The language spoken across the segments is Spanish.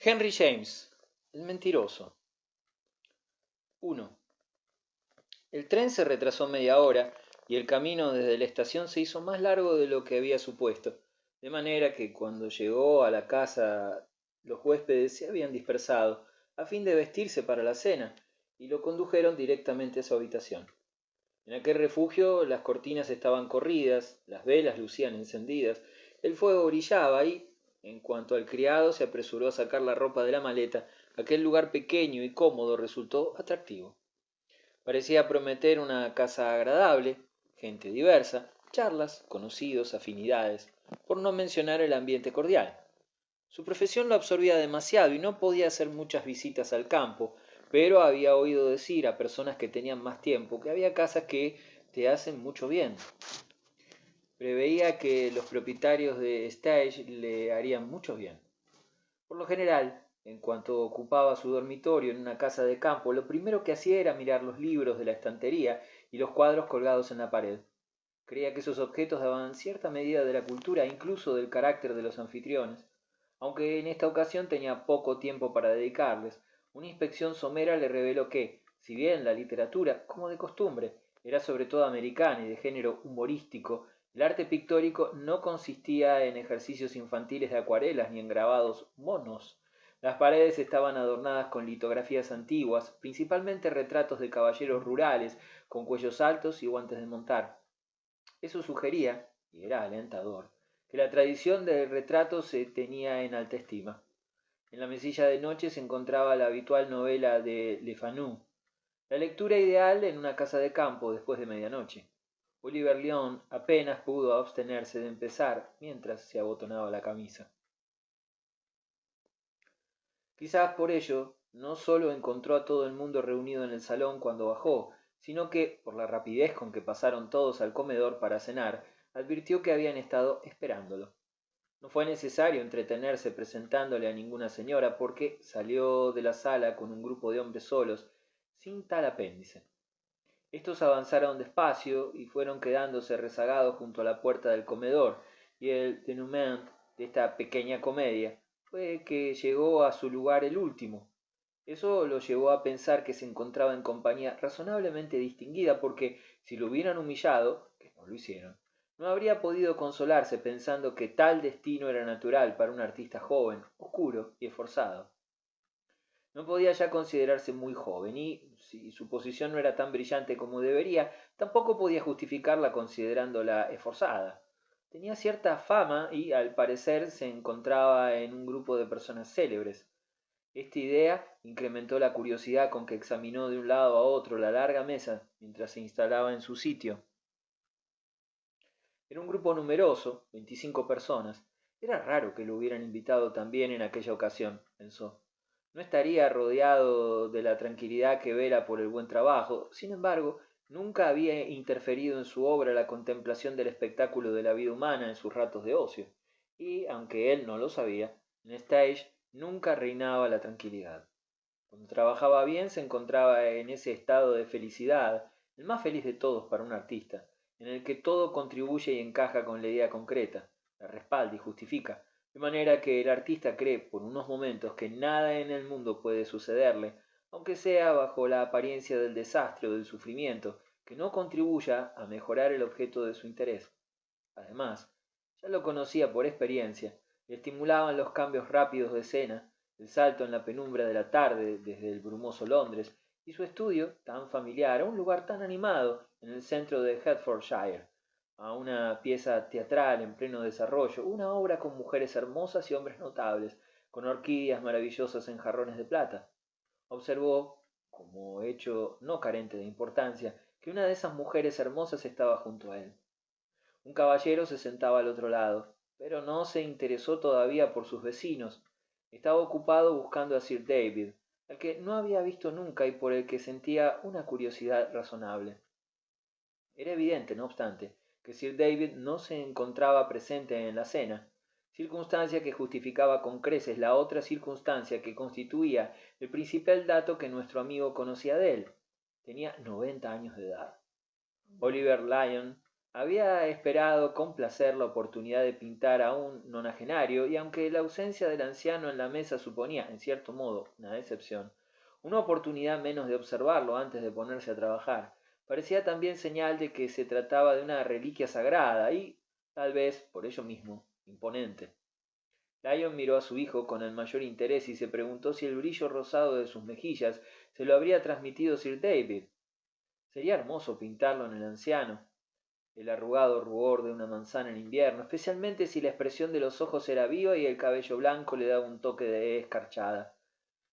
Henry James, el mentiroso. 1. El tren se retrasó media hora y el camino desde la estación se hizo más largo de lo que había supuesto, de manera que cuando llegó a la casa los huéspedes se habían dispersado a fin de vestirse para la cena y lo condujeron directamente a su habitación. En aquel refugio las cortinas estaban corridas, las velas lucían encendidas, el fuego brillaba y, en cuanto al criado se apresuró a sacar la ropa de la maleta, aquel lugar pequeño y cómodo resultó atractivo. Parecía prometer una casa agradable, gente diversa, charlas, conocidos, afinidades, por no mencionar el ambiente cordial. Su profesión lo absorbía demasiado y no podía hacer muchas visitas al campo, pero había oído decir a personas que tenían más tiempo que había casas que te hacen mucho bien. Preveía que los propietarios de Stage le harían mucho bien. Por lo general, en cuanto ocupaba su dormitorio en una casa de campo, lo primero que hacía era mirar los libros de la estantería y los cuadros colgados en la pared. Creía que esos objetos daban cierta medida de la cultura e incluso del carácter de los anfitriones. Aunque en esta ocasión tenía poco tiempo para dedicarles, una inspección somera le reveló que, si bien la literatura, como de costumbre, era sobre todo americana y de género humorístico, el arte pictórico no consistía en ejercicios infantiles de acuarelas ni en grabados monos. Las paredes estaban adornadas con litografías antiguas, principalmente retratos de caballeros rurales, con cuellos altos y guantes de montar. Eso sugería, y era alentador, que la tradición del retrato se tenía en alta estima. En la mesilla de noche se encontraba la habitual novela de Le Fanu, la lectura ideal en una casa de campo después de medianoche. Oliver Lyon apenas pudo abstenerse de empezar mientras se abotonaba la camisa. Quizás por ello, no solo encontró a todo el mundo reunido en el salón cuando bajó, sino que, por la rapidez con que pasaron todos al comedor para cenar, advirtió que habían estado esperándolo. No fue necesario entretenerse presentándole a ninguna señora, porque salió de la sala con un grupo de hombres solos, sin tal apéndice. Estos avanzaron despacio y fueron quedándose rezagados junto a la puerta del comedor, y el denouement de esta pequeña comedia fue que llegó a su lugar el último. Eso lo llevó a pensar que se encontraba en compañía razonablemente distinguida, porque si lo hubieran humillado, que no lo hicieron, no habría podido consolarse pensando que tal destino era natural para un artista joven, oscuro y esforzado. No podía ya considerarse muy joven y, si su posición no era tan brillante como debería, tampoco podía justificarla considerándola esforzada. Tenía cierta fama y, al parecer, se encontraba en un grupo de personas célebres. Esta idea incrementó la curiosidad con que examinó de un lado a otro la larga mesa mientras se instalaba en su sitio. Era un grupo numeroso, 25 personas. Era raro que lo hubieran invitado también en aquella ocasión, pensó. No estaría rodeado de la tranquilidad que vela por el buen trabajo. Sin embargo, nunca había interferido en su obra la contemplación del espectáculo de la vida humana en sus ratos de ocio. Y, aunque él no lo sabía, en Stage nunca reinaba la tranquilidad. Cuando trabajaba bien se encontraba en ese estado de felicidad, el más feliz de todos para un artista, en el que todo contribuye y encaja con la idea concreta, la respalda y justifica, de manera que el artista cree por unos momentos que nada en el mundo puede sucederle, aunque sea bajo la apariencia del desastre o del sufrimiento, que no contribuya a mejorar el objeto de su interés. Además, ya lo conocía por experiencia, le estimulaban los cambios rápidos de escena, el salto en la penumbra de la tarde desde el brumoso Londres, y su estudio tan familiar a un lugar tan animado en el centro de Hertfordshire, a una pieza teatral en pleno desarrollo, una obra con mujeres hermosas y hombres notables, con orquídeas maravillosas en jarrones de plata. Observó, como hecho no carente de importancia, que una de esas mujeres hermosas estaba junto a él. Un caballero se sentaba al otro lado, pero no se interesó todavía por sus vecinos. Estaba ocupado buscando a Sir David, al que no había visto nunca y por el que sentía una curiosidad razonable. Era evidente, no obstante, que Sir David no se encontraba presente en la cena, circunstancia que justificaba con creces la otra circunstancia que constituía el principal dato que nuestro amigo conocía de él. Tenía 90 años de edad. Oliver Lyon Había esperado con placer la oportunidad de pintar a un nonagenario, y aunque la ausencia del anciano en la mesa suponía, en cierto modo, una decepción, una oportunidad menos de observarlo antes de ponerse a trabajar, parecía también señal de que se trataba de una reliquia sagrada y, tal vez, por ello mismo, imponente. Lyon miró a su hijo con el mayor interés y se preguntó si el brillo rosado de sus mejillas se lo habría transmitido Sir David. Sería hermoso pintarlo en el anciano, el arrugado rubor de una manzana en invierno, especialmente si la expresión de los ojos era viva y el cabello blanco le daba un toque de escarchada.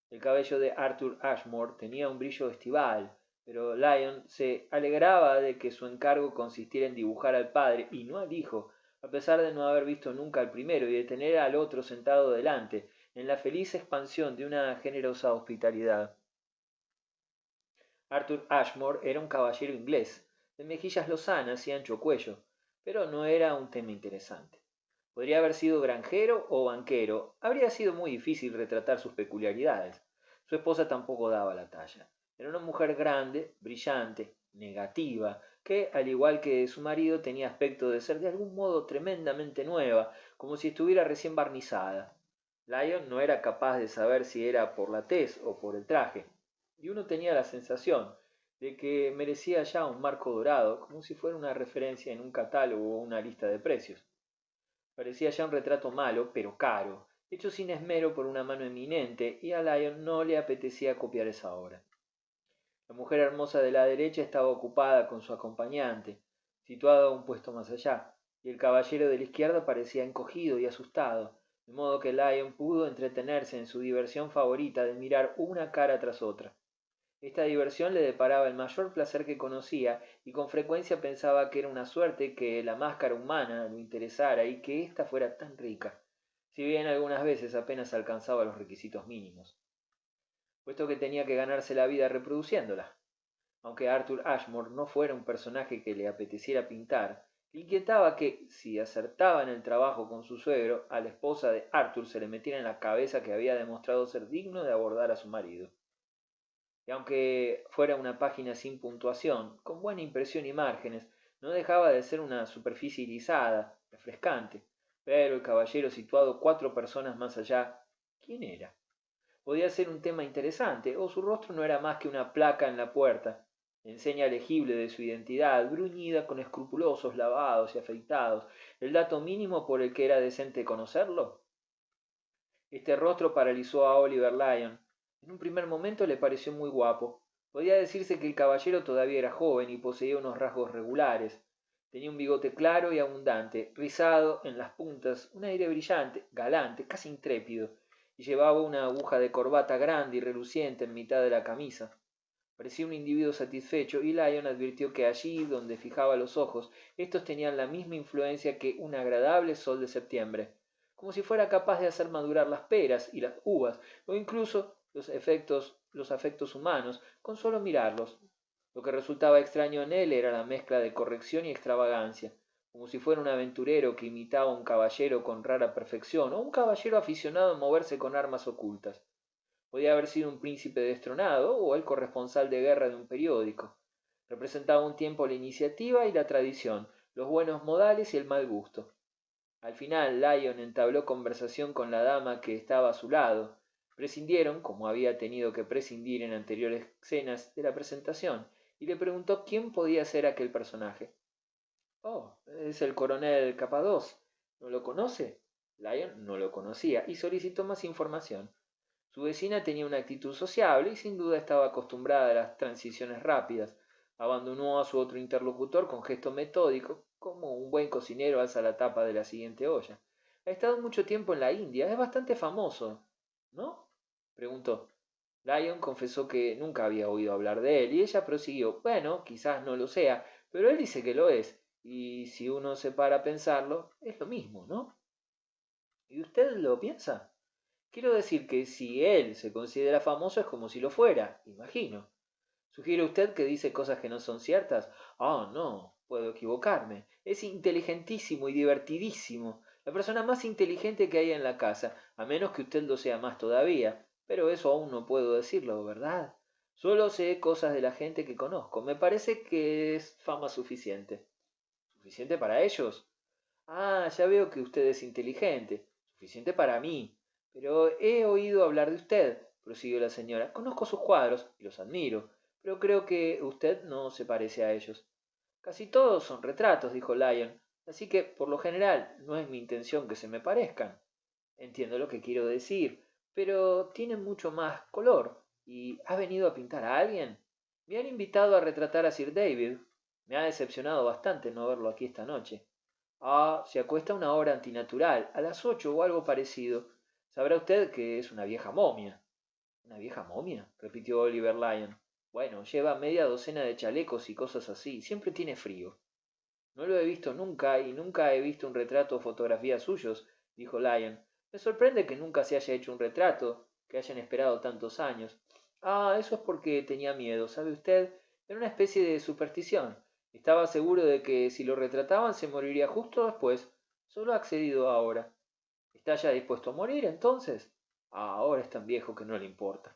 El cabello de Arthur Ashmore tenía un brillo estival, pero Lyon se alegraba de que su encargo consistiera en dibujar al padre y no al hijo, a pesar de no haber visto nunca al primero y de tener al otro sentado delante, en la feliz expansión de una generosa hospitalidad. Arthur Ashmore era un caballero inglés, de mejillas lozanas y ancho cuello, pero no era un tema interesante. Podría haber sido granjero o banquero, habría sido muy difícil retratar sus peculiaridades. Su esposa tampoco daba la talla. Era una mujer grande, brillante, negativa, que, al igual que su marido, tenía aspecto de ser de algún modo tremendamente nueva, como si estuviera recién barnizada. Lyon no era capaz de saber si era por la tez o por el traje, y uno tenía la sensación de que merecía ya un marco dorado, como si fuera una referencia en un catálogo o una lista de precios. Parecía ya un retrato malo, pero caro, hecho sin esmero por una mano eminente, y a Lyon no le apetecía copiar esa obra. La mujer hermosa de la derecha estaba ocupada con su acompañante, situado un puesto más allá, y el caballero de la izquierda parecía encogido y asustado, de modo que Lyon pudo entretenerse en su diversión favorita de mirar una cara tras otra. Esta diversión le deparaba el mayor placer que conocía, y con frecuencia pensaba que era una suerte que la máscara humana lo interesara y que ésta fuera tan rica, si bien algunas veces apenas alcanzaba los requisitos mínimos, puesto que tenía que ganarse la vida reproduciéndola. Aunque Arthur Ashmore no fuera un personaje que le apeteciera pintar, le inquietaba que, si acertaba en el trabajo con su suegro, a la esposa de Arthur se le metiera en la cabeza que había demostrado ser digno de abordar a su marido. Y aunque fuera una página sin puntuación, con buena impresión y márgenes, no dejaba de ser una superficie irisada, refrescante. Pero el caballero situado 4 personas más allá, ¿quién era? Podía ser un tema interesante, o su rostro no era más que una placa en la puerta, enseña legible de su identidad, bruñida con escrupulosos lavados y afeitados, el dato mínimo por el que era decente conocerlo. Este rostro paralizó a Oliver Lyon. En un primer momento le pareció muy guapo. Podía decirse que el caballero todavía era joven y poseía unos rasgos regulares. Tenía un bigote claro y abundante, rizado en las puntas, un aire brillante, galante, casi intrépido, y llevaba una aguja de corbata grande y reluciente en mitad de la camisa. Parecía un individuo satisfecho, y Lyon advirtió que allí donde fijaba los ojos, estos tenían la misma influencia que un agradable sol de septiembre, como si fuera capaz de hacer madurar las peras y las uvas, o incluso los afectos humanos, con solo mirarlos. Lo que resultaba extraño en él era la mezcla de corrección y extravagancia, como si fuera un aventurero que imitaba a un caballero con rara perfección, o un caballero aficionado a moverse con armas ocultas. Podía haber sido un príncipe destronado o el corresponsal de guerra de un periódico. Representaba un tiempo la iniciativa y la tradición, los buenos modales y el mal gusto. Al final Lyon entabló conversación con la dama que estaba a su lado. Prescindieron, como había tenido que prescindir en anteriores escenas, de la presentación, y le preguntó quién podía ser aquel personaje. Oh, es el coronel Capadoz. ¿No lo conoce? Lyon no lo conocía y solicitó más información. Su vecina tenía una actitud sociable y sin duda estaba acostumbrada a las transiciones rápidas. Abandonó a su otro interlocutor con gesto metódico, como un buen cocinero alza la tapa de la siguiente olla. Ha estado mucho tiempo en la India, es bastante famoso, ¿no? Preguntó. Lyon confesó que nunca había oído hablar de él, y ella prosiguió. Bueno, quizás no lo sea, pero él dice que lo es, y si uno se para a pensarlo, es lo mismo, ¿no? ¿Y usted lo piensa? Quiero decir que si él se considera famoso es como si lo fuera, imagino. ¿Sugiere usted que dice cosas que no son ciertas? Ah, no, puedo equivocarme. Es inteligentísimo y divertidísimo. La persona más inteligente que hay en la casa, a menos que usted lo sea más todavía. Pero eso aún no puedo decirlo, ¿verdad? Solo sé cosas de la gente que conozco. Me parece que es fama suficiente. ¿Suficiente para ellos? Ah, ya veo que usted es inteligente. Suficiente para mí. Pero he oído hablar de usted, prosiguió la señora. Conozco sus cuadros y los admiro, pero creo que usted no se parece a ellos. Casi todos son retratos, dijo Lyon, así que, por lo general, no es mi intención que se me parezcan. Entiendo lo que quiero decir, pero tienen mucho más color. ¿Y ha venido a pintar a alguien? Me han invitado a retratar a Sir David. Me ha decepcionado bastante no verlo aquí esta noche. Ah, se acuesta a una hora antinatural, a las 8 o algo parecido. Sabrá usted que es una vieja momia. ¿Una vieja momia? Repitió Oliver Lyon. Bueno, lleva media docena de chalecos y cosas así. Siempre tiene frío. No lo he visto nunca y nunca he visto un retrato o fotografía suyos, dijo Lyon. Me sorprende que nunca se haya hecho un retrato, que hayan esperado tantos años. Ah, eso es porque tenía miedo, ¿sabe usted? Era una especie de superstición. Estaba seguro de que si lo retrataban se moriría justo después. Solo ha accedido ahora. ¿Está ya dispuesto a morir entonces? Ah, ahora es tan viejo que no le importa.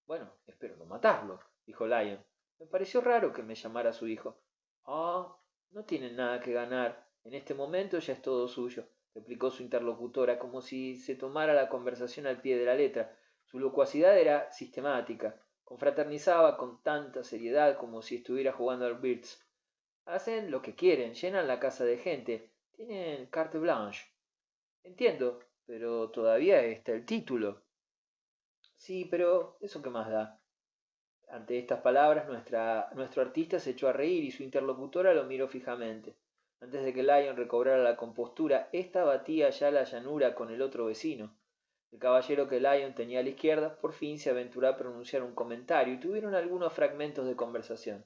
Bueno, espero no matarlo, dijo Lyon. Me pareció raro que me llamara su hijo. Ah, no tienen nada que ganar. En este momento ya es todo suyo, replicó su interlocutora, como si se tomara la conversación al pie de la letra. Su locuacidad era sistemática. Confraternizaba con tanta seriedad como si estuviera jugando al bridge. Hacen lo que quieren, llenan la casa de gente, tienen carte blanche. Entiendo, pero todavía está el título. Sí, pero ¿eso qué más da? Ante estas palabras, nuestro artista se echó a reír y su interlocutora lo miró fijamente. Antes de que Lyon recobrara la compostura, ésta batía ya la llanura con el otro vecino. El caballero que Lyon tenía a la izquierda por fin se aventuró a pronunciar un comentario y tuvieron algunos fragmentos de conversación.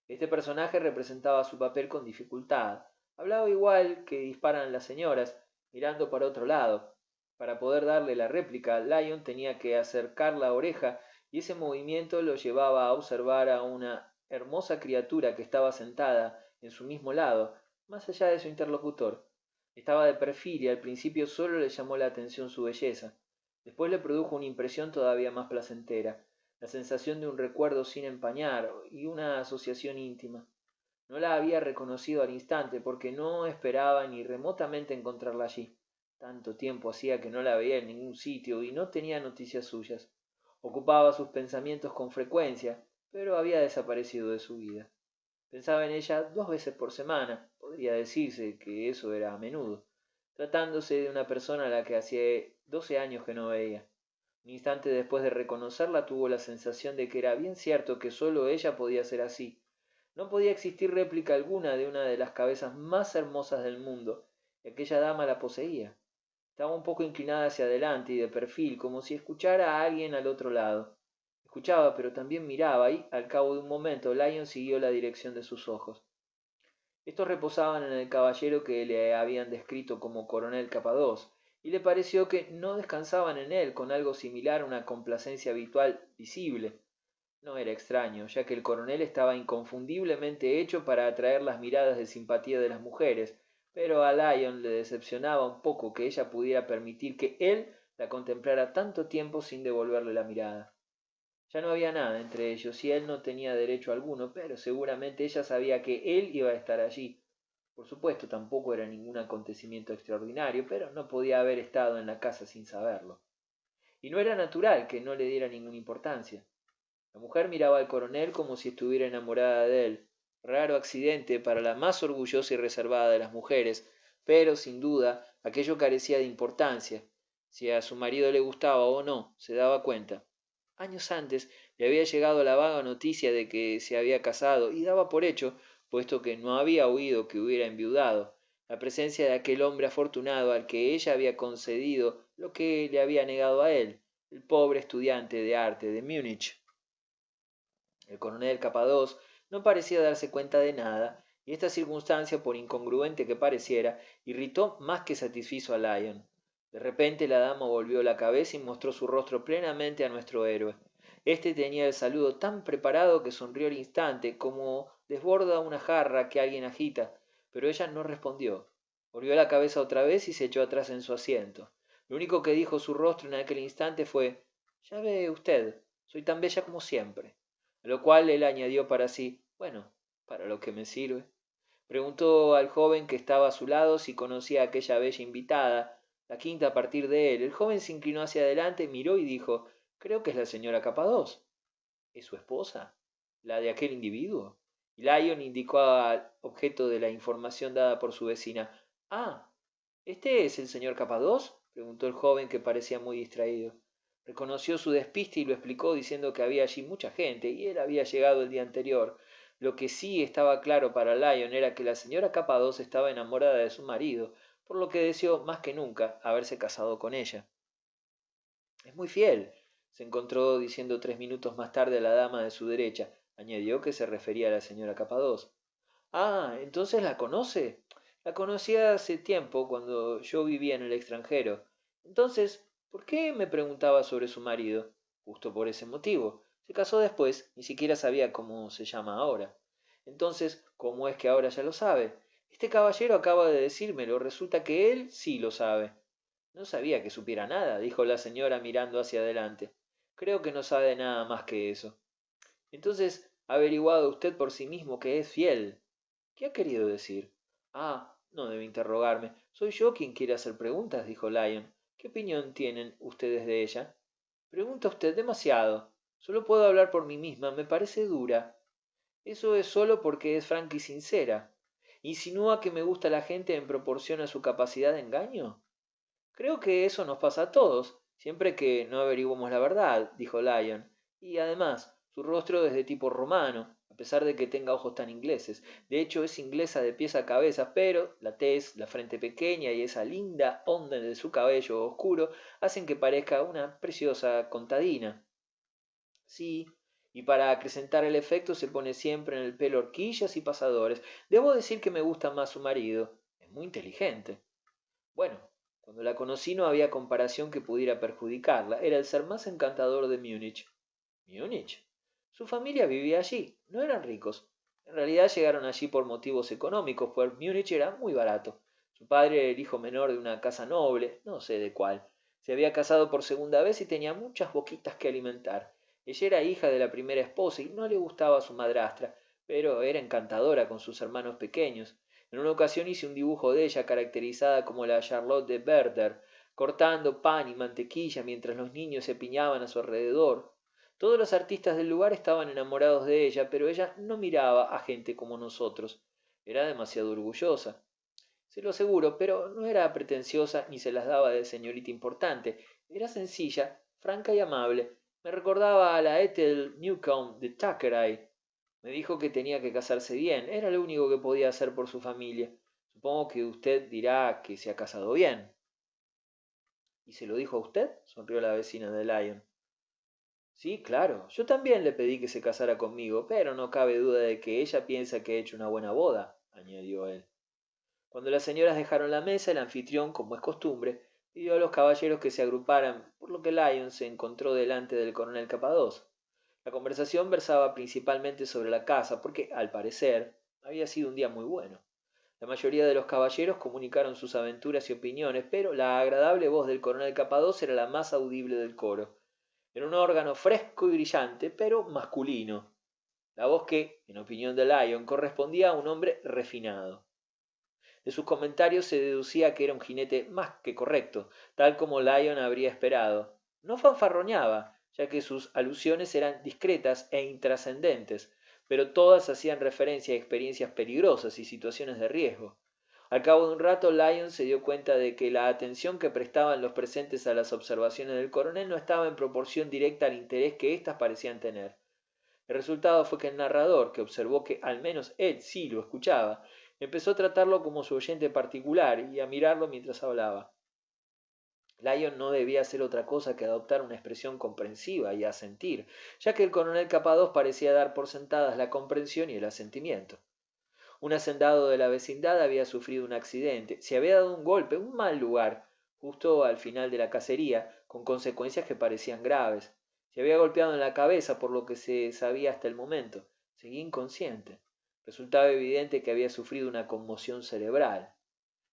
Este personaje representaba su papel con dificultad. Hablaba igual que disparan las señoras, mirando para otro lado. Para poder darle la réplica, Lyon tenía que acercar la oreja y ese movimiento lo llevaba a observar a una hermosa criatura que estaba sentada en su mismo lado, más allá de su interlocutor. Estaba de perfil y al principio solo le llamó la atención su belleza. Después le produjo una impresión todavía más placentera, la sensación de un recuerdo sin empañar y una asociación íntima. No la había reconocido al instante porque no esperaba ni remotamente encontrarla allí. Tanto tiempo hacía que no la veía en ningún sitio y no tenía noticias suyas. Ocupaba sus pensamientos con frecuencia, pero había desaparecido de su vida. Pensaba en ella 2 veces por semana, podría decirse que eso era a menudo, tratándose de una persona a la que hacía 12 años que no veía. Un instante después de reconocerla tuvo la sensación de que era bien cierto que sólo ella podía ser así. No podía existir réplica alguna de una de las cabezas más hermosas del mundo, y aquella dama la poseía. Estaba un poco inclinada hacia adelante y de perfil, como si escuchara a alguien al otro lado. Escuchaba, pero también miraba, y, al cabo de un momento, Lyon siguió la dirección de sus ojos. Estos reposaban en el caballero que le habían descrito como coronel Capadoz, y le pareció que no descansaban en él con algo similar a una complacencia habitual visible. No era extraño, ya que el coronel estaba inconfundiblemente hecho para atraer las miradas de simpatía de las mujeres, pero a Lyon le decepcionaba un poco que ella pudiera permitir que él la contemplara tanto tiempo sin devolverle la mirada. Ya no había nada entre ellos y él no tenía derecho alguno, pero seguramente ella sabía que él iba a estar allí. Por supuesto, tampoco era ningún acontecimiento extraordinario, pero no podía haber estado en la casa sin saberlo. Y no era natural que no le diera ninguna importancia. La mujer miraba al coronel como si estuviera enamorada de él. Raro accidente para la más orgullosa y reservada de las mujeres, pero sin duda aquello carecía de importancia. Si a su marido le gustaba o no, se daba cuenta. Años antes le había llegado la vaga noticia de que se había casado y daba por hecho, puesto que no había oído que hubiera enviudado, la presencia de aquel hombre afortunado al que ella había concedido lo que le había negado a él, el pobre estudiante de arte de Múnich. El coronel Capadoz no parecía darse cuenta de nada, y esta circunstancia, por incongruente que pareciera, irritó más que satisfizo a Lyon. De repente la dama volvió la cabeza y mostró su rostro plenamente a nuestro héroe. Este tenía el saludo tan preparado que sonrió al instante, como desborda una jarra que alguien agita, pero ella no respondió. Volvió la cabeza otra vez y se echó atrás en su asiento. Lo único que dijo su rostro en aquel instante fue: «Ya ve usted, soy tan bella como siempre». A lo cual él añadió para sí: «Bueno, para lo que me sirve». Preguntó al joven que estaba a su lado si conocía a aquella bella invitada, la quinta a partir de él. El joven se inclinó hacia adelante, miró y dijo, creo que es la señora Capados. ¿Es su esposa? ¿La de aquel individuo? Y Lyon indicó al objeto de la información dada por su vecina. Ah, ¿este es el señor Capados? Preguntó el joven, que parecía muy distraído. Reconoció su despiste y lo explicó diciendo que había allí mucha gente y él había llegado el día anterior. Lo que sí estaba claro para Lyon era que la señora Capados estaba enamorada de su marido, por lo que deseó más que nunca haberse casado con ella. Es muy fiel, se encontró diciendo 3 minutos más tarde a la dama de su derecha. Añadió que se refería a la señora Capados. Ah, entonces la conoce. La conocía hace tiempo, cuando yo vivía en el extranjero. Entonces, ¿por qué me preguntaba sobre su marido? Justo por ese motivo. Se casó después, ni siquiera sabía cómo se llama ahora. Entonces, ¿cómo es que ahora ya lo sabe? Este caballero acaba de decírmelo. Resulta que él sí lo sabe. No sabía que supiera nada, dijo la señora mirando hacia adelante. Creo que no sabe nada más que eso. Entonces, ha averiguado usted por sí mismo que es fiel. ¿Qué ha querido decir? Ah, no debe interrogarme. Soy yo quien quiere hacer preguntas, dijo Lyon. ¿Qué opinión tienen ustedes de ella? Pregunta usted demasiado. Solo puedo hablar por mí misma. Me parece dura. Eso es solo porque es franca y sincera. ¿Insinúa que me gusta la gente en proporción a su capacidad de engaño? Creo que eso nos pasa a todos, siempre que no averiguamos la verdad, dijo Lyon. Y además, su rostro es de tipo romano, a pesar de que tenga ojos tan ingleses. De hecho, es inglesa de pies a cabeza, pero la tez, la frente pequeña y esa linda onda de su cabello oscuro hacen que parezca una preciosa contadina. Sí, y para acrecentar el efecto se pone siempre en el pelo horquillas y pasadores. Debo decir que me gusta más su marido. Es muy inteligente. Bueno, cuando la conocí no había comparación que pudiera perjudicarla. Era el ser más encantador de Múnich. ¿Múnich? Su familia vivía allí. No eran ricos. En realidad llegaron allí por motivos económicos, pues Múnich era muy barato. Su padre era el hijo menor de una casa noble, no sé de cuál. Se había casado por segunda vez y tenía muchas boquitas que alimentar. Ella era hija de la primera esposa y no le gustaba a su madrastra, pero era encantadora con sus hermanos pequeños. En una ocasión hice un dibujo de ella caracterizada como la Charlotte de Werther, cortando pan y mantequilla mientras los niños se piñaban a su alrededor. Todos los artistas del lugar estaban enamorados de ella, pero ella no miraba a gente como nosotros. Era demasiado orgullosa. Se lo aseguro, pero no era pretenciosa ni se las daba de señorita importante. Era sencilla, franca y amable. Me recordaba a la Ethel Newcomb de Thackeray. Me dijo que tenía que casarse bien, era lo único que podía hacer por su familia. Supongo que usted dirá que se ha casado bien. ¿Y se lo dijo a usted? Sonrió la vecina de Lyon. Sí, claro. Yo también le pedí que se casara conmigo, pero no cabe duda de que ella piensa que he hecho una buena boda, añadió él. Cuando las señoras dejaron la mesa, el anfitrión, como es costumbre, pidió a los caballeros que se agruparan, por lo que Lyon se encontró delante del coronel Capadoz. La conversación versaba principalmente sobre la casa, porque, al parecer, había sido un día muy bueno. La mayoría de los caballeros comunicaron sus aventuras y opiniones, pero la agradable voz del coronel Capadoz era la más audible del coro. Era un órgano fresco y brillante, pero masculino. La voz que, en opinión de Lyon, correspondía a un hombre refinado. De sus comentarios se deducía que era un jinete más que correcto, tal como Lyon habría esperado. No fanfarroneaba, ya que sus alusiones eran discretas e intrascendentes, pero todas hacían referencia a experiencias peligrosas y situaciones de riesgo. Al cabo de un rato, Lyon se dio cuenta de que la atención que prestaban los presentes a las observaciones del coronel no estaba en proporción directa al interés que éstas parecían tener. El resultado fue que el narrador, que observó que al menos él sí lo escuchaba, empezó a tratarlo como su oyente particular y a mirarlo mientras hablaba. Lyon no debía hacer otra cosa que adoptar una expresión comprensiva y asentir, ya que el coronel Capados parecía dar por sentadas la comprensión y el asentimiento. Un hacendado de la vecindad había sufrido un accidente, se había dado un golpe, un mal lugar, justo al final de la cacería, con consecuencias que parecían graves. Se había golpeado en la cabeza, por lo que se sabía hasta el momento. Seguía inconsciente. Resultaba evidente que había sufrido una conmoción cerebral.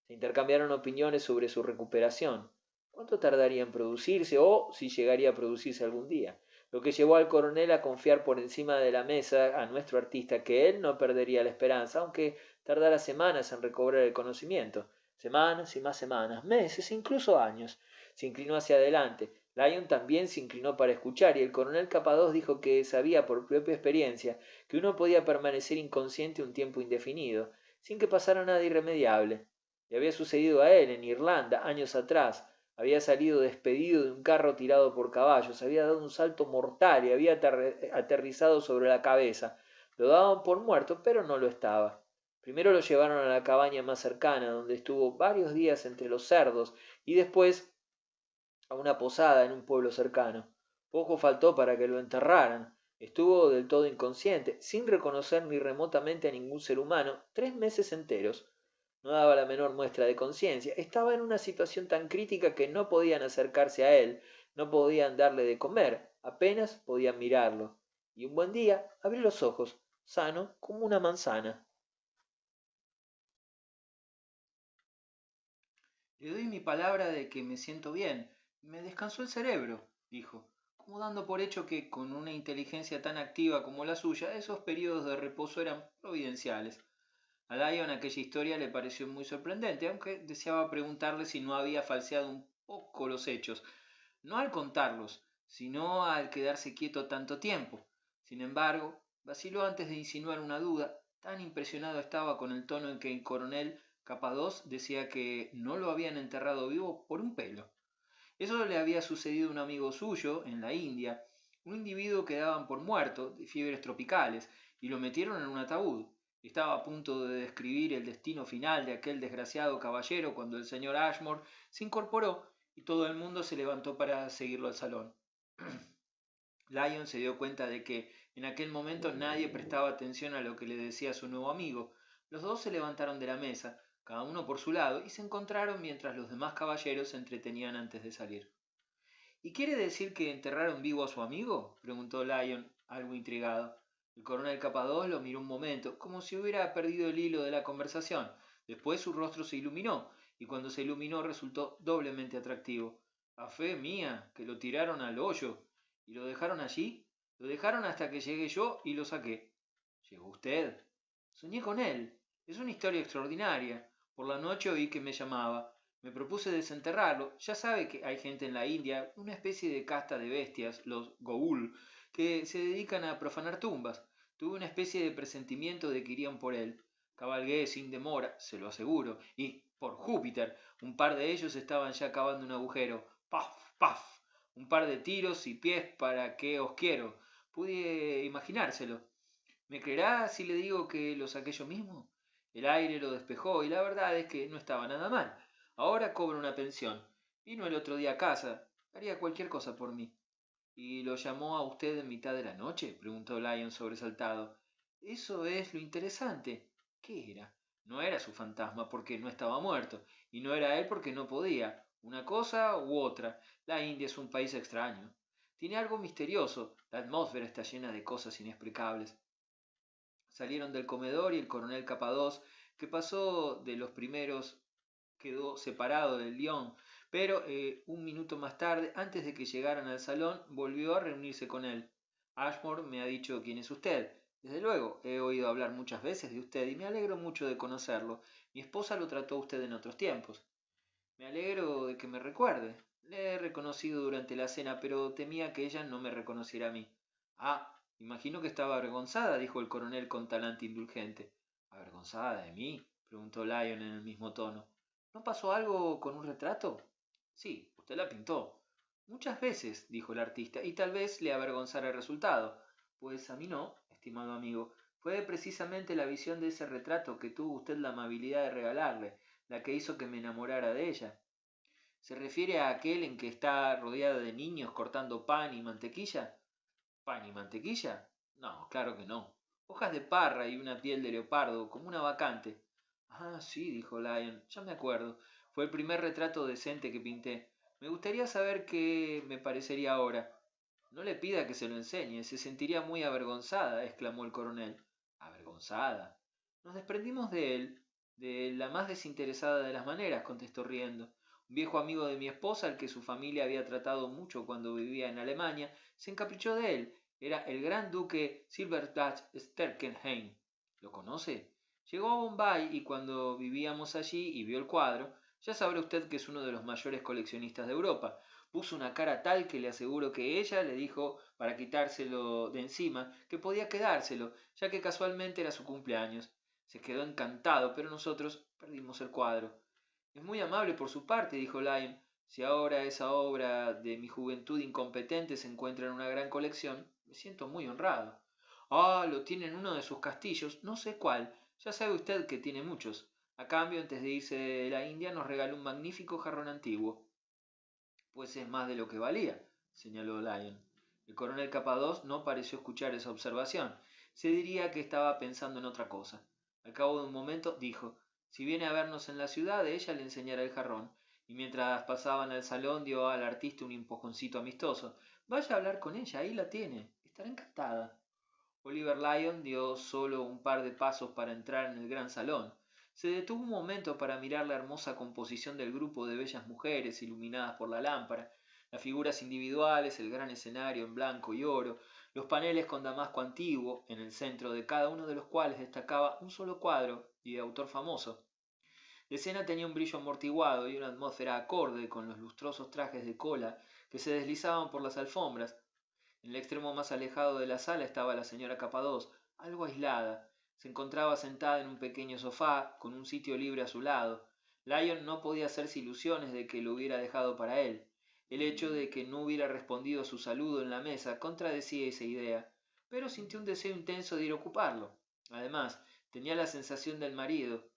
Se intercambiaron opiniones sobre su recuperación. ¿Cuánto tardaría en producirse o si llegaría a producirse algún día? Lo que llevó al coronel a confiar por encima de la mesa a nuestro artista que él no perdería la esperanza, aunque tardara semanas en recobrar el conocimiento. Semanas y más semanas, meses, incluso años. Se inclinó hacia adelante. Lyon también se inclinó para escuchar, y el coronel Capados dijo que sabía por propia experiencia que uno podía permanecer inconsciente un tiempo indefinido, sin que pasara nada irremediable. Le había sucedido a él en Irlanda, años atrás. Había salido despedido de un carro tirado por caballos, había dado un salto mortal y había aterrizado sobre la cabeza. Lo daban por muerto, pero no lo estaba. Primero lo llevaron a la cabaña más cercana, donde estuvo varios días entre los cerdos, y después a una posada en un pueblo cercano. Poco faltó para que lo enterraran. Estuvo del todo inconsciente, sin reconocer ni remotamente a ningún ser humano, 3 meses enteros. No daba la menor muestra de conciencia. Estaba en una situación tan crítica que no podían acercarse a él, no podían darle de comer, apenas podían mirarlo. Y un buen día abrió los ojos, sano como una manzana. Le doy mi palabra de que me siento bien. Me descansó el cerebro, dijo, como dando por hecho que, con una inteligencia tan activa como la suya, esos periodos de reposo eran providenciales. A Lyon aquella historia le pareció muy sorprendente, aunque deseaba preguntarle si no había falseado un poco los hechos, no al contarlos, sino al quedarse quieto tanto tiempo. Sin embargo, vaciló antes de insinuar una duda, tan impresionado estaba con el tono en que el coronel Capados decía que no lo habían enterrado vivo por un pelo. Eso le había sucedido a un amigo suyo en la India, un individuo que daban por muerto de fiebres tropicales y lo metieron en un ataúd. Estaba a punto de describir el destino final de aquel desgraciado caballero cuando el señor Ashmore se incorporó y todo el mundo se levantó para seguirlo al salón. Lyon se dio cuenta de que en aquel momento nadie prestaba atención a lo que le decía su nuevo amigo. Los dos se levantaron de la mesa, cada uno por su lado, y se encontraron mientras los demás caballeros se entretenían antes de salir. ¿Y quiere decir que enterraron vivo a su amigo?, preguntó Lyon, algo intrigado. El coronel Capados lo miró un momento, como si hubiera perdido el hilo de la conversación. Después su rostro se iluminó, y cuando se iluminó resultó doblemente atractivo. A fe mía, que lo tiraron al hoyo. ¿Y lo dejaron allí? Lo dejaron hasta que llegué yo y lo saqué. ¿Llegó usted? Soñé con él. Es una historia extraordinaria. Por la noche oí que me llamaba. Me propuse desenterrarlo. Ya sabe que hay gente en la India, una especie de casta de bestias, los Goul, que se dedican a profanar tumbas. Tuve una especie de presentimiento de que irían por él. Cabalgué sin demora, se lo aseguro, y, por Júpiter, un par de ellos estaban ya cavando un agujero. ¡Paf! ¡Paf! Un par de tiros y pies para que os quiero. Pude imaginárselo. ¿Me creerá si le digo que lo saqué yo mismo? El aire lo despejó y la verdad es que no estaba nada mal. Ahora cobro una pensión. Vino el otro día a casa. Haría cualquier cosa por mí. ¿Y lo llamó a usted en mitad de la noche?, preguntó Lyon sobresaltado. Eso es lo interesante. ¿Qué era? No era su fantasma porque no estaba muerto, y no era él porque no podía. Una cosa u otra. La India es un país extraño. Tiene algo misterioso. La atmósfera está llena de cosas inexplicables. Salieron del comedor y el coronel Capados, que pasó de los primeros, quedó separado del Lión, pero un minuto más tarde, antes de que llegaran al salón, volvió a reunirse con él. Ashmore me ha dicho quién es usted. Desde luego, he oído hablar muchas veces de usted y me alegro mucho de conocerlo. Mi esposa lo trató a usted en otros tiempos. Me alegro de que me recuerde. Le he reconocido durante la cena, pero temía que ella no me reconociera a mí. Ah, imagino que estaba avergonzada, dijo el coronel con talante indulgente. ¿Avergonzada de mí?, preguntó Lyon en el mismo tono. ¿No pasó algo con un retrato? Sí, usted la pintó. Muchas veces, dijo el artista, y tal vez le avergonzara el resultado. Pues a mí no, estimado amigo. Fue precisamente la visión de ese retrato que tuvo usted la amabilidad de regalarle, la que hizo que me enamorara de ella. ¿Se refiere a aquel en que está rodeada de niños cortando pan y mantequilla? ¿Pan y mantequilla? No, claro que no. Hojas de parra y una piel de leopardo, como una vacante. Ah, sí, dijo Lyon, ya me acuerdo. Fue el primer retrato decente que pinté. Me gustaría saber qué me parecería ahora. No le pida que se lo enseñe, se sentiría muy avergonzada, exclamó el coronel. ¿Avergonzada? Nos desprendimos de él, de la más desinteresada de las maneras, contestó riendo. Un viejo amigo de mi esposa, al que su familia había tratado mucho cuando vivía en Alemania, se encaprichó de él. Era el gran duque Silberstadt Sterkenheim. ¿Lo conoce? Llegó a Bombay y cuando vivíamos allí y vio el cuadro, ya sabrá usted que es uno de los mayores coleccionistas de Europa. Puso una cara tal que le aseguro que ella le dijo para quitárselo de encima que podía quedárselo, ya que casualmente era su cumpleaños. Se quedó encantado, pero nosotros perdimos el cuadro. Es muy amable por su parte, dijo Lyon. Si ahora esa obra de mi juventud incompetente se encuentra en una gran colección, me siento muy honrado. Ah, lo tiene en uno de sus castillos, no sé cuál. Ya sabe usted que tiene muchos. A cambio, antes de irse de la India, nos regaló un magnífico jarrón antiguo. Pues es más de lo que valía, señaló Lyon. El coronel Capadoz no pareció escuchar esa observación. Se diría que estaba pensando en otra cosa. Al cabo de un momento dijo, si viene a vernos en la ciudad, ella le enseñará el jarrón. Y mientras pasaban al salón dio al artista un empujoncito amistoso. Vaya a hablar con ella, ahí la tiene. Estará encantada. Oliver Lyon dio solo un par de pasos para entrar en el gran salón. Se detuvo un momento para mirar la hermosa composición del grupo de bellas mujeres iluminadas por la lámpara, las figuras individuales, el gran escenario en blanco y oro, los paneles con damasco antiguo, en el centro de cada uno de los cuales destacaba un solo cuadro y de autor famoso. La escena tenía un brillo amortiguado y una atmósfera acorde con los lustrosos trajes de cola que se deslizaban por las alfombras. En el extremo más alejado de la sala estaba la señora Capadoz, algo aislada. Se encontraba sentada en un pequeño sofá, con un sitio libre a su lado. Lyon no podía hacerse ilusiones de que lo hubiera dejado para él. El hecho de que no hubiera respondido a su saludo en la mesa contradecía esa idea, pero sintió un deseo intenso de ir a ocuparlo. Además, tenía la sensación del marido,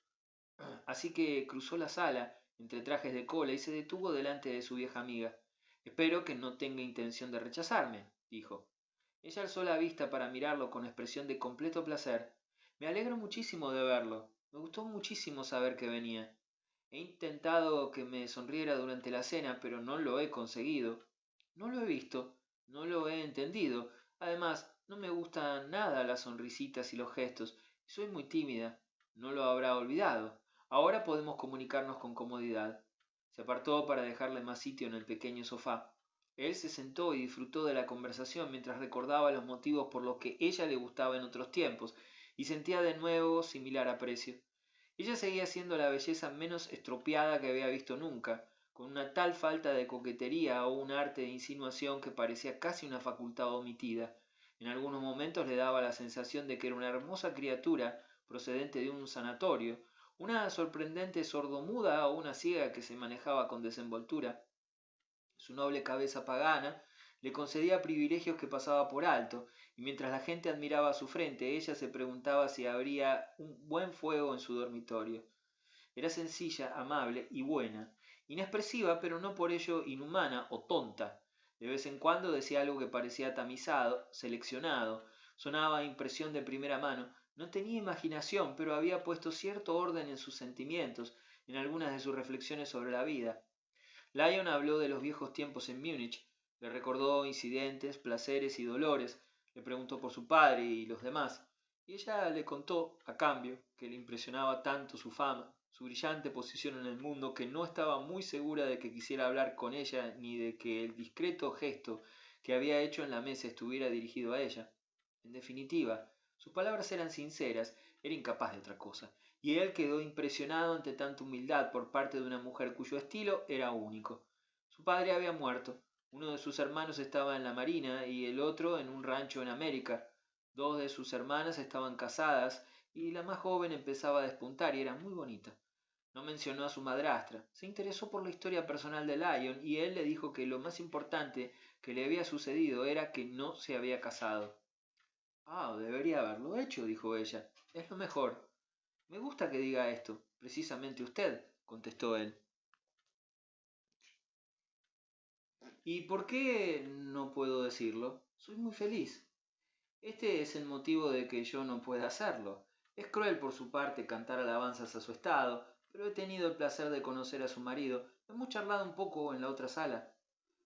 así que cruzó la sala, entre trajes de cola, y se detuvo delante de su vieja amiga. Espero que no tenga intención de rechazarme, dijo. Ella alzó la vista para mirarlo con expresión de completo placer. Me alegro muchísimo de verlo. Me gustó muchísimo saber que venía. He intentado que me sonriera durante la cena, pero no lo he conseguido. No lo he visto, no lo he entendido. Además, no me gustan nada las sonrisitas y los gestos, y soy muy tímida. No lo habrá olvidado. Ahora podemos comunicarnos con comodidad. Se apartó para dejarle más sitio en el pequeño sofá. Él se sentó y disfrutó de la conversación mientras recordaba los motivos por los que ella le gustaba en otros tiempos, y sentía de nuevo similar aprecio. Ella seguía siendo la belleza menos estropeada que había visto nunca, con una tal falta de coquetería o un arte de insinuación que parecía casi una facultad omitida. En algunos momentos le daba la sensación de que era una hermosa criatura procedente de un sanatorio, una sorprendente sordomuda o una ciega que se manejaba con desenvoltura. Su noble cabeza pagana le concedía privilegios que pasaba por alto, y mientras la gente admiraba su frente, ella se preguntaba si habría un buen fuego en su dormitorio. Era sencilla, amable y buena, inexpresiva, pero no por ello inhumana o tonta. De vez en cuando decía algo que parecía tamizado, seleccionado, sonaba a impresión de primera mano. No tenía imaginación, pero había puesto cierto orden en sus sentimientos, en algunas de sus reflexiones sobre la vida. Lyon habló de los viejos tiempos en Múnich, le recordó incidentes, placeres y dolores, le preguntó por su padre y los demás, y ella le contó, a cambio, que le impresionaba tanto su fama, su brillante posición en el mundo, que no estaba muy segura de que quisiera hablar con ella ni de que el discreto gesto que había hecho en la mesa estuviera dirigido a ella. En definitiva, sus palabras eran sinceras, era incapaz de otra cosa, y él quedó impresionado ante tanta humildad por parte de una mujer cuyo estilo era único. Su padre había muerto, uno de sus hermanos estaba en la marina y el otro en un rancho en América. Dos de sus hermanas estaban casadas y la más joven empezaba a despuntar y era muy bonita. No mencionó a su madrastra. Se interesó por la historia personal de Lyon y él le dijo que lo más importante que le había sucedido era que no se había casado. Ah, debería haberlo hecho, dijo ella. Es lo mejor. Me gusta que diga esto. Precisamente usted, contestó él. ¿Y por qué no puedo decirlo? Soy muy feliz. Este es el motivo de que yo no pueda hacerlo. Es cruel por su parte cantar alabanzas a su estado, pero he tenido el placer de conocer a su marido. Hemos charlado un poco en la otra sala.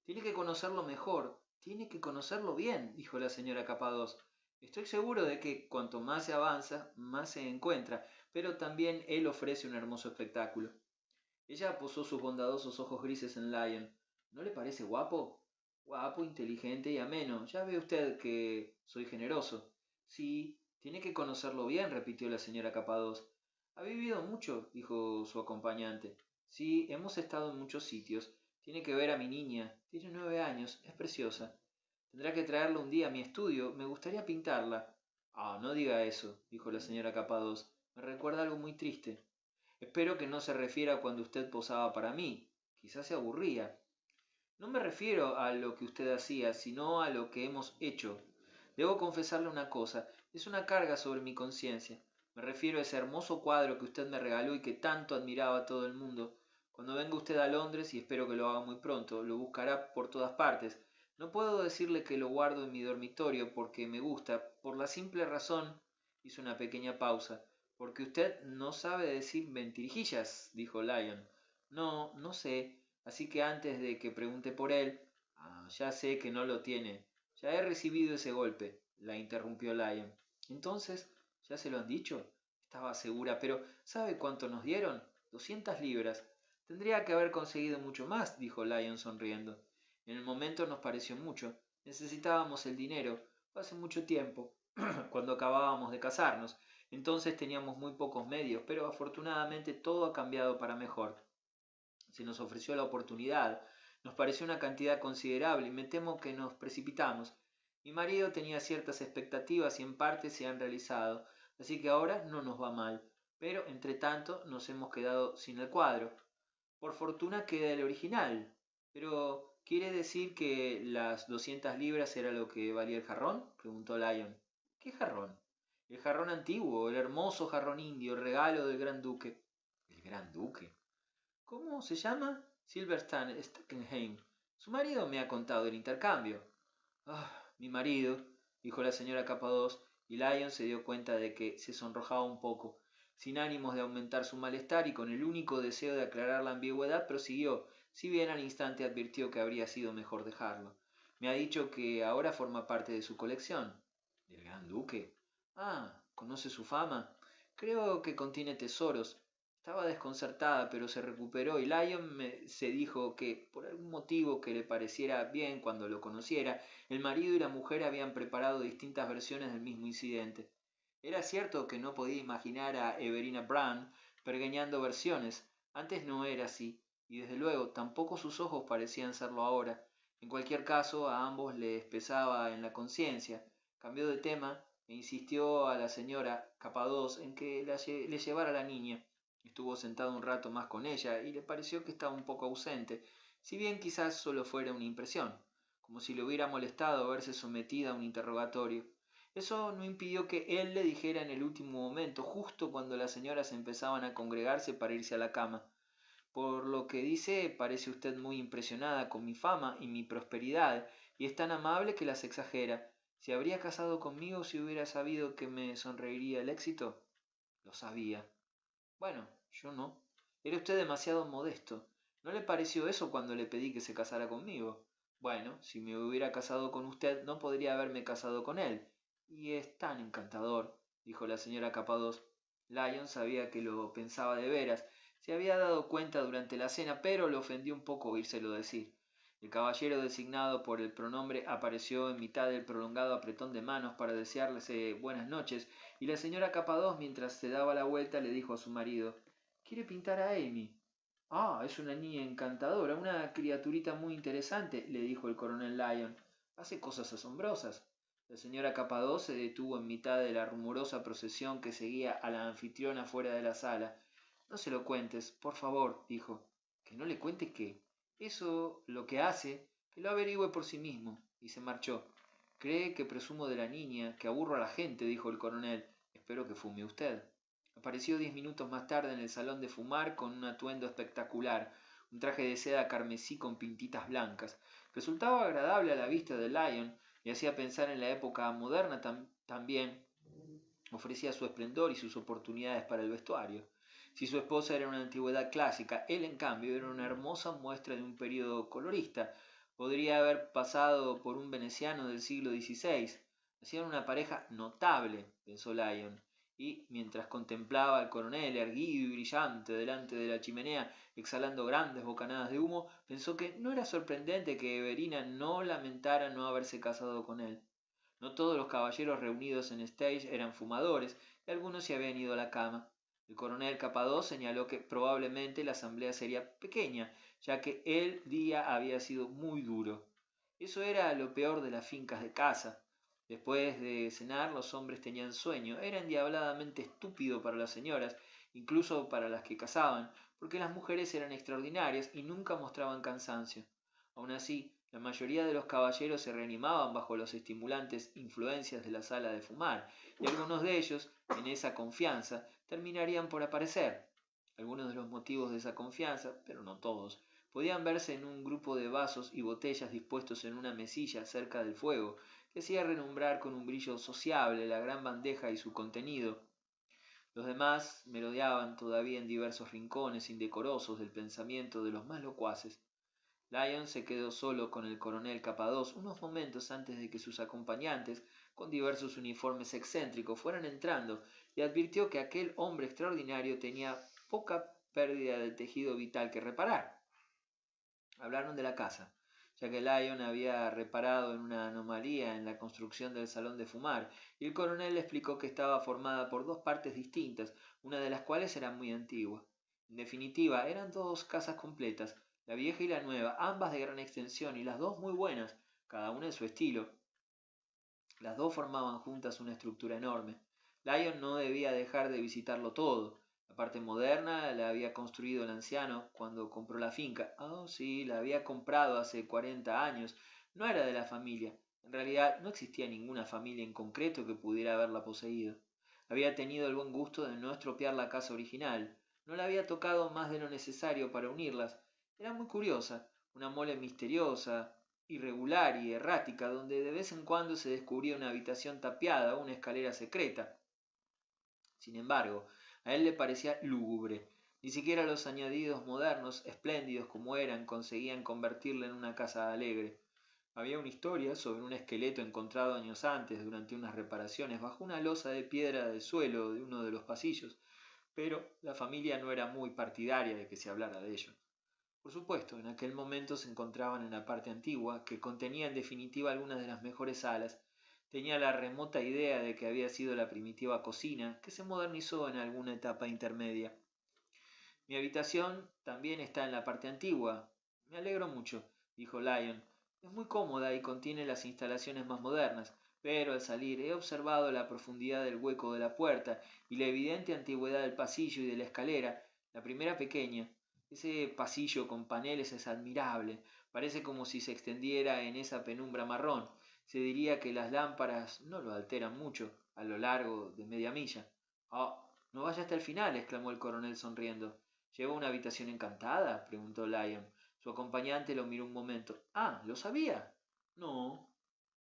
Tiene que conocerlo mejor, tiene que conocerlo bien, dijo la señora Capadoz. Estoy seguro de que cuanto más se avanza, más se encuentra, pero también él ofrece un hermoso espectáculo. Ella posó sus bondadosos ojos grises en Lyon. ¿No le parece guapo? Guapo, inteligente y ameno. Ya ve usted que soy generoso. Sí, tiene que conocerlo bien, repitió la señora Capadoz. ¿Ha vivido mucho? Dijo su acompañante. Sí, hemos estado en muchos sitios. Tiene que ver a mi niña. Tiene 9 años. Es preciosa. Tendrá que traerla un día a mi estudio. Me gustaría pintarla. Ah, no diga eso, dijo la señora Capados. Me recuerda algo muy triste. Espero que no se refiera a cuando usted posaba para mí. Quizás se aburría. No me refiero a lo que usted hacía, sino a lo que hemos hecho. Debo confesarle una cosa, es una carga sobre mi conciencia. Me refiero a ese hermoso cuadro que usted me regaló y que tanto admiraba a todo el mundo. Cuando venga usted a Londres, y espero que lo haga muy pronto, lo buscará por todas partes. No puedo decirle que lo guardo en mi dormitorio porque me gusta, por la simple razón, hizo una pequeña pausa, porque usted no sabe decir mentirijillas, dijo Lyon. No, no sé, así que antes de que pregunte por él, ya sé que no lo tiene. Ya he recibido ese golpe, la interrumpió Lyon. Entonces, ¿ya se lo han dicho? Estaba segura, pero ¿sabe cuánto nos dieron? 200 libras. Tendría que haber conseguido mucho más, dijo Lyon sonriendo. En el momento nos pareció mucho. Necesitábamos el dinero. Fue hace mucho tiempo, cuando acabábamos de casarnos. Entonces teníamos muy pocos medios, pero afortunadamente todo ha cambiado para mejor. Se nos ofreció la oportunidad. Nos pareció una cantidad considerable y me temo que nos precipitamos. Mi marido tenía ciertas expectativas y en parte se han realizado, así que ahora no nos va mal. Pero, entre tanto, nos hemos quedado sin el cuadro. Por fortuna queda el original. Pero, ¿quiere decir que las 200 libras era lo que valía el jarrón? Preguntó Lyon. ¿Qué jarrón? El jarrón antiguo, el hermoso jarrón indio, el regalo del gran duque. ¿El gran duque? ¿Cómo se llama? Silverstein Steckenheim. Su marido me ha contado el intercambio. Ah, mi marido, dijo la señora Capados, y Lyon se dio cuenta de que se sonrojaba un poco. Sin ánimos de aumentar su malestar y con el único deseo de aclarar la ambigüedad, prosiguió, si bien al instante advirtió que habría sido mejor dejarlo. Me ha dicho que ahora forma parte de su colección. ¿Del gran duque? Ah, ¿conoce su fama? Creo que contiene tesoros. Estaba desconcertada, pero se recuperó y se dijo que, por algún motivo que le pareciera bien cuando lo conociera, el marido y la mujer habían preparado distintas versiones del mismo incidente. Era cierto que no podía imaginar a Everina Brand pergeñando versiones. Antes no era así, y desde luego tampoco sus ojos parecían serlo ahora. En cualquier caso, a ambos les pesaba en la conciencia. Cambió de tema e insistió a la señora Capados en que le llevara a la niña. Estuvo sentado un rato más con ella y le pareció que estaba un poco ausente, si bien quizás solo fuera una impresión, como si le hubiera molestado verse sometida a un interrogatorio. Eso no impidió que él le dijera en el último momento, justo cuando las señoras empezaban a congregarse para irse a la cama. Por lo que dice, parece usted muy impresionada con mi fama y mi prosperidad, y es tan amable que las exagera. ¿Se habría casado conmigo si hubiera sabido que me sonreiría el éxito? Lo sabía. Bueno, yo no. Era usted demasiado modesto. ¿No le pareció eso cuando le pedí que se casara conmigo? Bueno, si me hubiera casado con usted, no podría haberme casado con él. Y es tan encantador, dijo la señora Capados. Lyon sabía que lo pensaba de veras. Se había dado cuenta durante la cena, pero le ofendió un poco oírselo decir. El caballero designado por el pronombre apareció en mitad del prolongado apretón de manos para desearles buenas noches, y la señora Capados, mientras se daba la vuelta, le dijo a su marido, ¿quiere pintar a Amy? Ah, es una niña encantadora, una criaturita muy interesante, le dijo el coronel Lyon. Hace cosas asombrosas. La señora Capados se detuvo en mitad de la rumorosa procesión que seguía a la anfitriona fuera de la sala. No se lo cuentes, por favor, dijo. ¿Que no le cuente qué? Eso lo que hace, que lo averigüe por sí mismo. Y se marchó. Cree que presumo de la niña, que aburro a la gente, dijo el coronel. Espero que fume usted. Apareció 10 minutos más tarde en el salón de fumar con un atuendo espectacular, un traje de seda carmesí con pintitas blancas. Resultaba agradable a la vista de Lyon y hacía pensar en la época moderna también. Ofrecía su esplendor y sus oportunidades para el vestuario. Si su esposa era una antigüedad clásica, él en cambio era una hermosa muestra de un período colorista. Podría haber pasado por un veneciano del siglo XVI. Hacían una pareja notable, pensó Lyon, y, mientras contemplaba al coronel erguido y brillante delante de la chimenea, exhalando grandes bocanadas de humo, pensó que no era sorprendente que Everina no lamentara no haberse casado con él. No todos los caballeros reunidos en Stage eran fumadores, y algunos se habían ido a la cama. El coronel Capadós señaló que probablemente la asamblea sería pequeña, ya que el día había sido muy duro. Eso era lo peor de las fincas de caza. Después de cenar los hombres tenían sueño. Era endiabladamente estúpido para las señoras, incluso para las que cazaban, porque las mujeres eran extraordinarias y nunca mostraban cansancio. Aun así, la mayoría de los caballeros se reanimaban bajo los estimulantes influencias de la sala de fumar, y algunos de ellos, en esa confianza, terminarían por aparecer. Algunos de los motivos de esa confianza, pero no todos, podían verse en un grupo de vasos y botellas dispuestos en una mesilla cerca del fuego, que hacía relumbrar con un brillo sociable la gran bandeja y su contenido. Los demás merodeaban todavía en diversos rincones indecorosos del pensamiento de los más locuaces. Lyon se quedó solo con el coronel Capadós unos momentos antes de que sus acompañantes, con diversos uniformes excéntricos, fueran entrando, y advirtió que aquel hombre extraordinario tenía poca pérdida del tejido vital que reparar. Hablaron de la casa, ya que Lyon había reparado en una anomalía en la construcción del salón de fumar, y el coronel le explicó que estaba formada por dos partes distintas, una de las cuales era muy antigua. En definitiva, eran dos casas completas, la vieja y la nueva, ambas de gran extensión y las dos muy buenas, cada una en su estilo. Las dos formaban juntas una estructura enorme. Lyon no debía dejar de visitarlo todo. La parte moderna la había construido el anciano cuando compró la finca. Oh, sí, la había comprado hace 40 años. No era de la familia. En realidad no existía ninguna familia en concreto que pudiera haberla poseído. Había tenido el buen gusto de no estropear la casa original. No la había tocado más de lo necesario para unirlas. Era muy curiosa, una mole misteriosa, irregular y errática, donde de vez en cuando se descubría una habitación tapiada o una escalera secreta. Sin embargo, a él le parecía lúgubre. Ni siquiera los añadidos modernos, espléndidos como eran, conseguían convertirla en una casa alegre. Había una historia sobre un esqueleto encontrado años antes durante unas reparaciones bajo una losa de piedra del suelo de uno de los pasillos, pero la familia no era muy partidaria de que se hablara de ello. Por supuesto, en aquel momento se encontraban en la parte antigua, que contenía en definitiva algunas de las mejores salas. Tenía la remota idea de que había sido la primitiva cocina, que se modernizó en alguna etapa intermedia. Mi habitación también está en la parte antigua. Me alegro mucho, dijo Lyon. Es muy cómoda y contiene las instalaciones más modernas, pero al salir he observado la profundidad del hueco de la puerta y la evidente antigüedad del pasillo y de la escalera, la primera pequeña. Ese pasillo con paneles es admirable, parece como si se extendiera en esa penumbra marrón. Se diría que las lámparas no lo alteran mucho, a lo largo de media milla. Oh, no vaya hasta el final, exclamó el coronel sonriendo. ¿Lleva una habitación encantada? Preguntó Lyon. Su acompañante lo miró un momento. Ah, ¿lo sabía? No,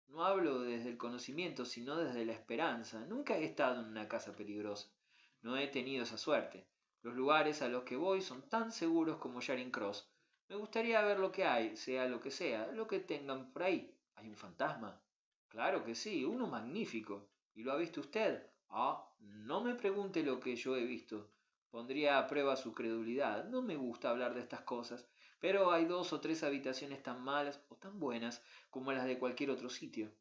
no hablo desde el conocimiento, sino desde la esperanza. Nunca he estado en una casa peligrosa. No he tenido esa suerte. Los lugares a los que voy son tan seguros como Charing Cross. Me gustaría ver lo que hay, sea lo que sea, lo que tengan por ahí. ¿Hay un fantasma? Claro que sí, uno magnífico. ¿Y lo ha visto usted? Ah, no me pregunte lo que yo he visto. Pondría a prueba su credulidad. No me gusta hablar de estas cosas, pero hay dos o tres habitaciones tan malas o tan buenas como las de cualquier otro sitio.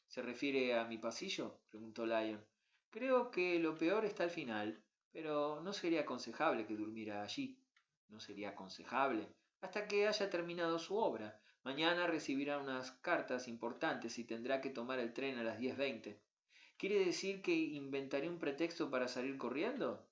¿Se refiere a mi pasillo? Preguntó Lyon. Creo que lo peor está al final, pero no sería aconsejable que durmiera allí. No sería aconsejable hasta que haya terminado su obra. Mañana recibirá unas cartas importantes y tendrá que tomar el tren a las 10:20. ¿Quiere decir que inventaré un pretexto para salir corriendo?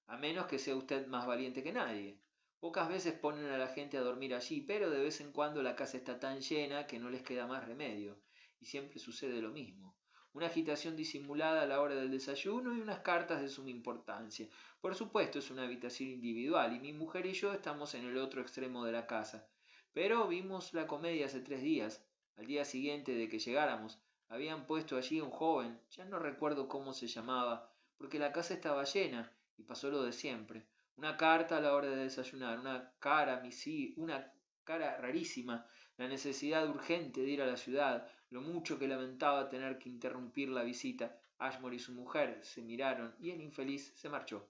A menos que sea usted más valiente que nadie. Pocas veces ponen a la gente a dormir allí, pero de vez en cuando la casa está tan llena que no les queda más remedio, y siempre sucede lo mismo. Una agitación disimulada a la hora del desayuno y unas cartas de suma importancia. Por supuesto es una habitación individual y mi mujer y yo estamos en el otro extremo de la casa. Pero vimos la comedia hace 3 días. Al día siguiente de que llegáramos, habían puesto allí a un joven, ya no recuerdo cómo se llamaba, porque la casa estaba llena, y pasó lo de siempre. Una carta a la hora de desayunar, una cara rarísima, la necesidad urgente de ir a la ciudad, lo mucho que lamentaba tener que interrumpir la visita. Ashmore y su mujer se miraron y el infeliz se marchó.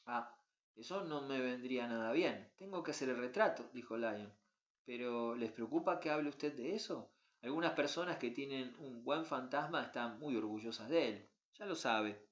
Ah, eso no me vendría nada bien. Tengo que hacer el retrato, dijo Lyon. Pero ¿les preocupa que hable usted de eso? Algunas personas que tienen un buen fantasma están muy orgullosas de él. Ya lo sabe.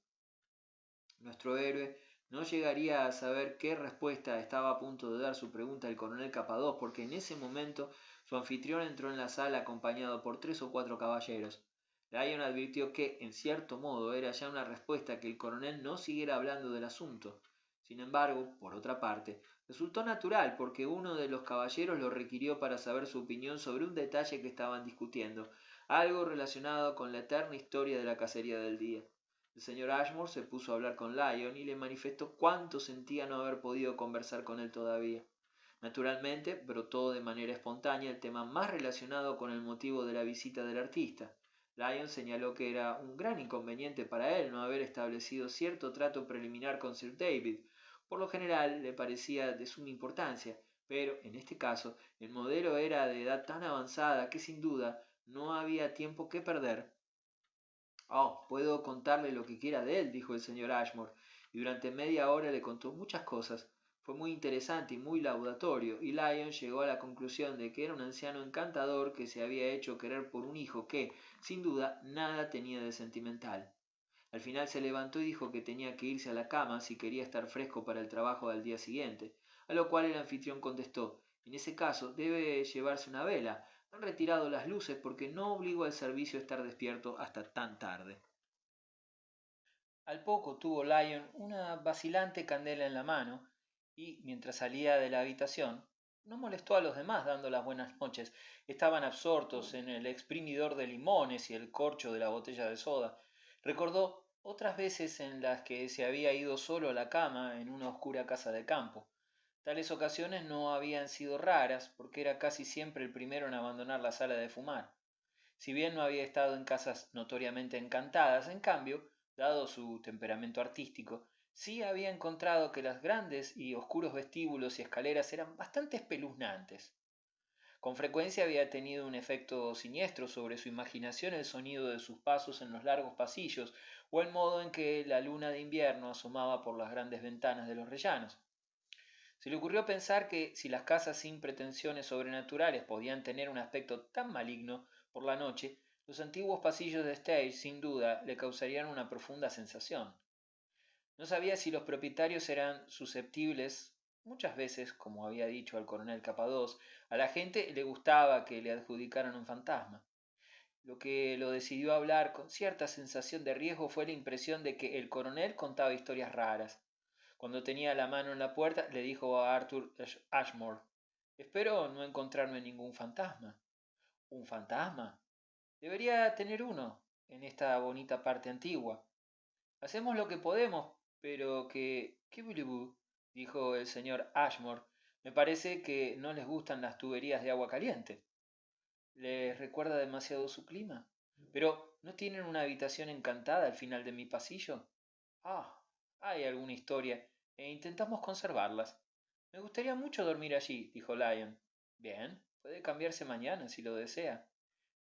Nuestro héroe No llegaría a saber qué respuesta estaba a punto de dar su pregunta el coronel Capadós, porque en ese momento su anfitrión entró en la sala acompañado por 3 o 4 caballeros. Lyon advirtió que, en cierto modo, era ya una respuesta que el coronel no siguiera hablando del asunto. Sin embargo, por otra parte, resultó natural porque uno de los caballeros lo requirió para saber su opinión sobre un detalle que estaban discutiendo, algo relacionado con la eterna historia de la cacería del día. El señor Ashmore se puso a hablar con Lyon y le manifestó cuánto sentía no haber podido conversar con él todavía. Naturalmente, brotó de manera espontánea el tema más relacionado con el motivo de la visita del artista. Lyon señaló que era un gran inconveniente para él no haber establecido cierto trato preliminar con Sir David. Por lo general le parecía de suma importancia, pero en este caso el modelo era de edad tan avanzada que sin duda no había tiempo que perder. Oh, puedo contarle lo que quiera de él, dijo el señor Ashmore, y durante media hora le contó muchas cosas. Fue muy interesante y muy laudatorio, y Lyon llegó a la conclusión de que era un anciano encantador que se había hecho querer por un hijo que, sin duda, nada tenía de sentimental. Al final se levantó y dijo que tenía que irse a la cama si quería estar fresco para el trabajo del día siguiente, a lo cual el anfitrión contestó: en ese caso debe llevarse una vela. Han retirado las luces porque no obligo al servicio a estar despierto hasta tan tarde. Al poco tuvo Lyon una vacilante candela en la mano y, mientras salía de la habitación, no molestó a los demás dando las buenas noches. Estaban absortos en el exprimidor de limones y el corcho de la botella de soda. Recordó otras veces en las que se había ido solo a la cama en una oscura casa de campo. Tales ocasiones no habían sido raras, porque era casi siempre el primero en abandonar la sala de fumar. Si bien no había estado en casas notoriamente encantadas, en cambio, dado su temperamento artístico, sí había encontrado que los grandes y oscuros vestíbulos y escaleras eran bastante espeluznantes. Con frecuencia había tenido un efecto siniestro sobre su imaginación el sonido de sus pasos en los largos pasillos o el modo en que la luna de invierno asomaba por las grandes ventanas de los rellanos. Se le ocurrió pensar que si las casas sin pretensiones sobrenaturales podían tener un aspecto tan maligno por la noche, los antiguos pasillos de Stage sin duda le causarían una profunda sensación. No sabía si los propietarios eran susceptibles. Muchas veces, como había dicho al coronel Capadós, a la gente le gustaba que le adjudicaran un fantasma. Lo que lo decidió a hablar con cierta sensación de riesgo fue la impresión de que el coronel contaba historias raras. Cuando tenía la mano en la puerta, le dijo a Arthur Ashmore: espero no encontrarme ningún fantasma. ¿Un fantasma? Debería tener uno en esta bonita parte antigua. Hacemos lo que podemos, pero ¿Qué bulibú? Dijo el señor Ashmore. Me parece que no les gustan las tuberías de agua caliente. ¿Les recuerda demasiado su clima? Pero, ¿no tienen una habitación encantada al final de mi pasillo? Ah, hay alguna historia, e intentamos conservarlas. Me gustaría mucho dormir allí, dijo Lyon. Bien, puede cambiarse mañana si lo desea.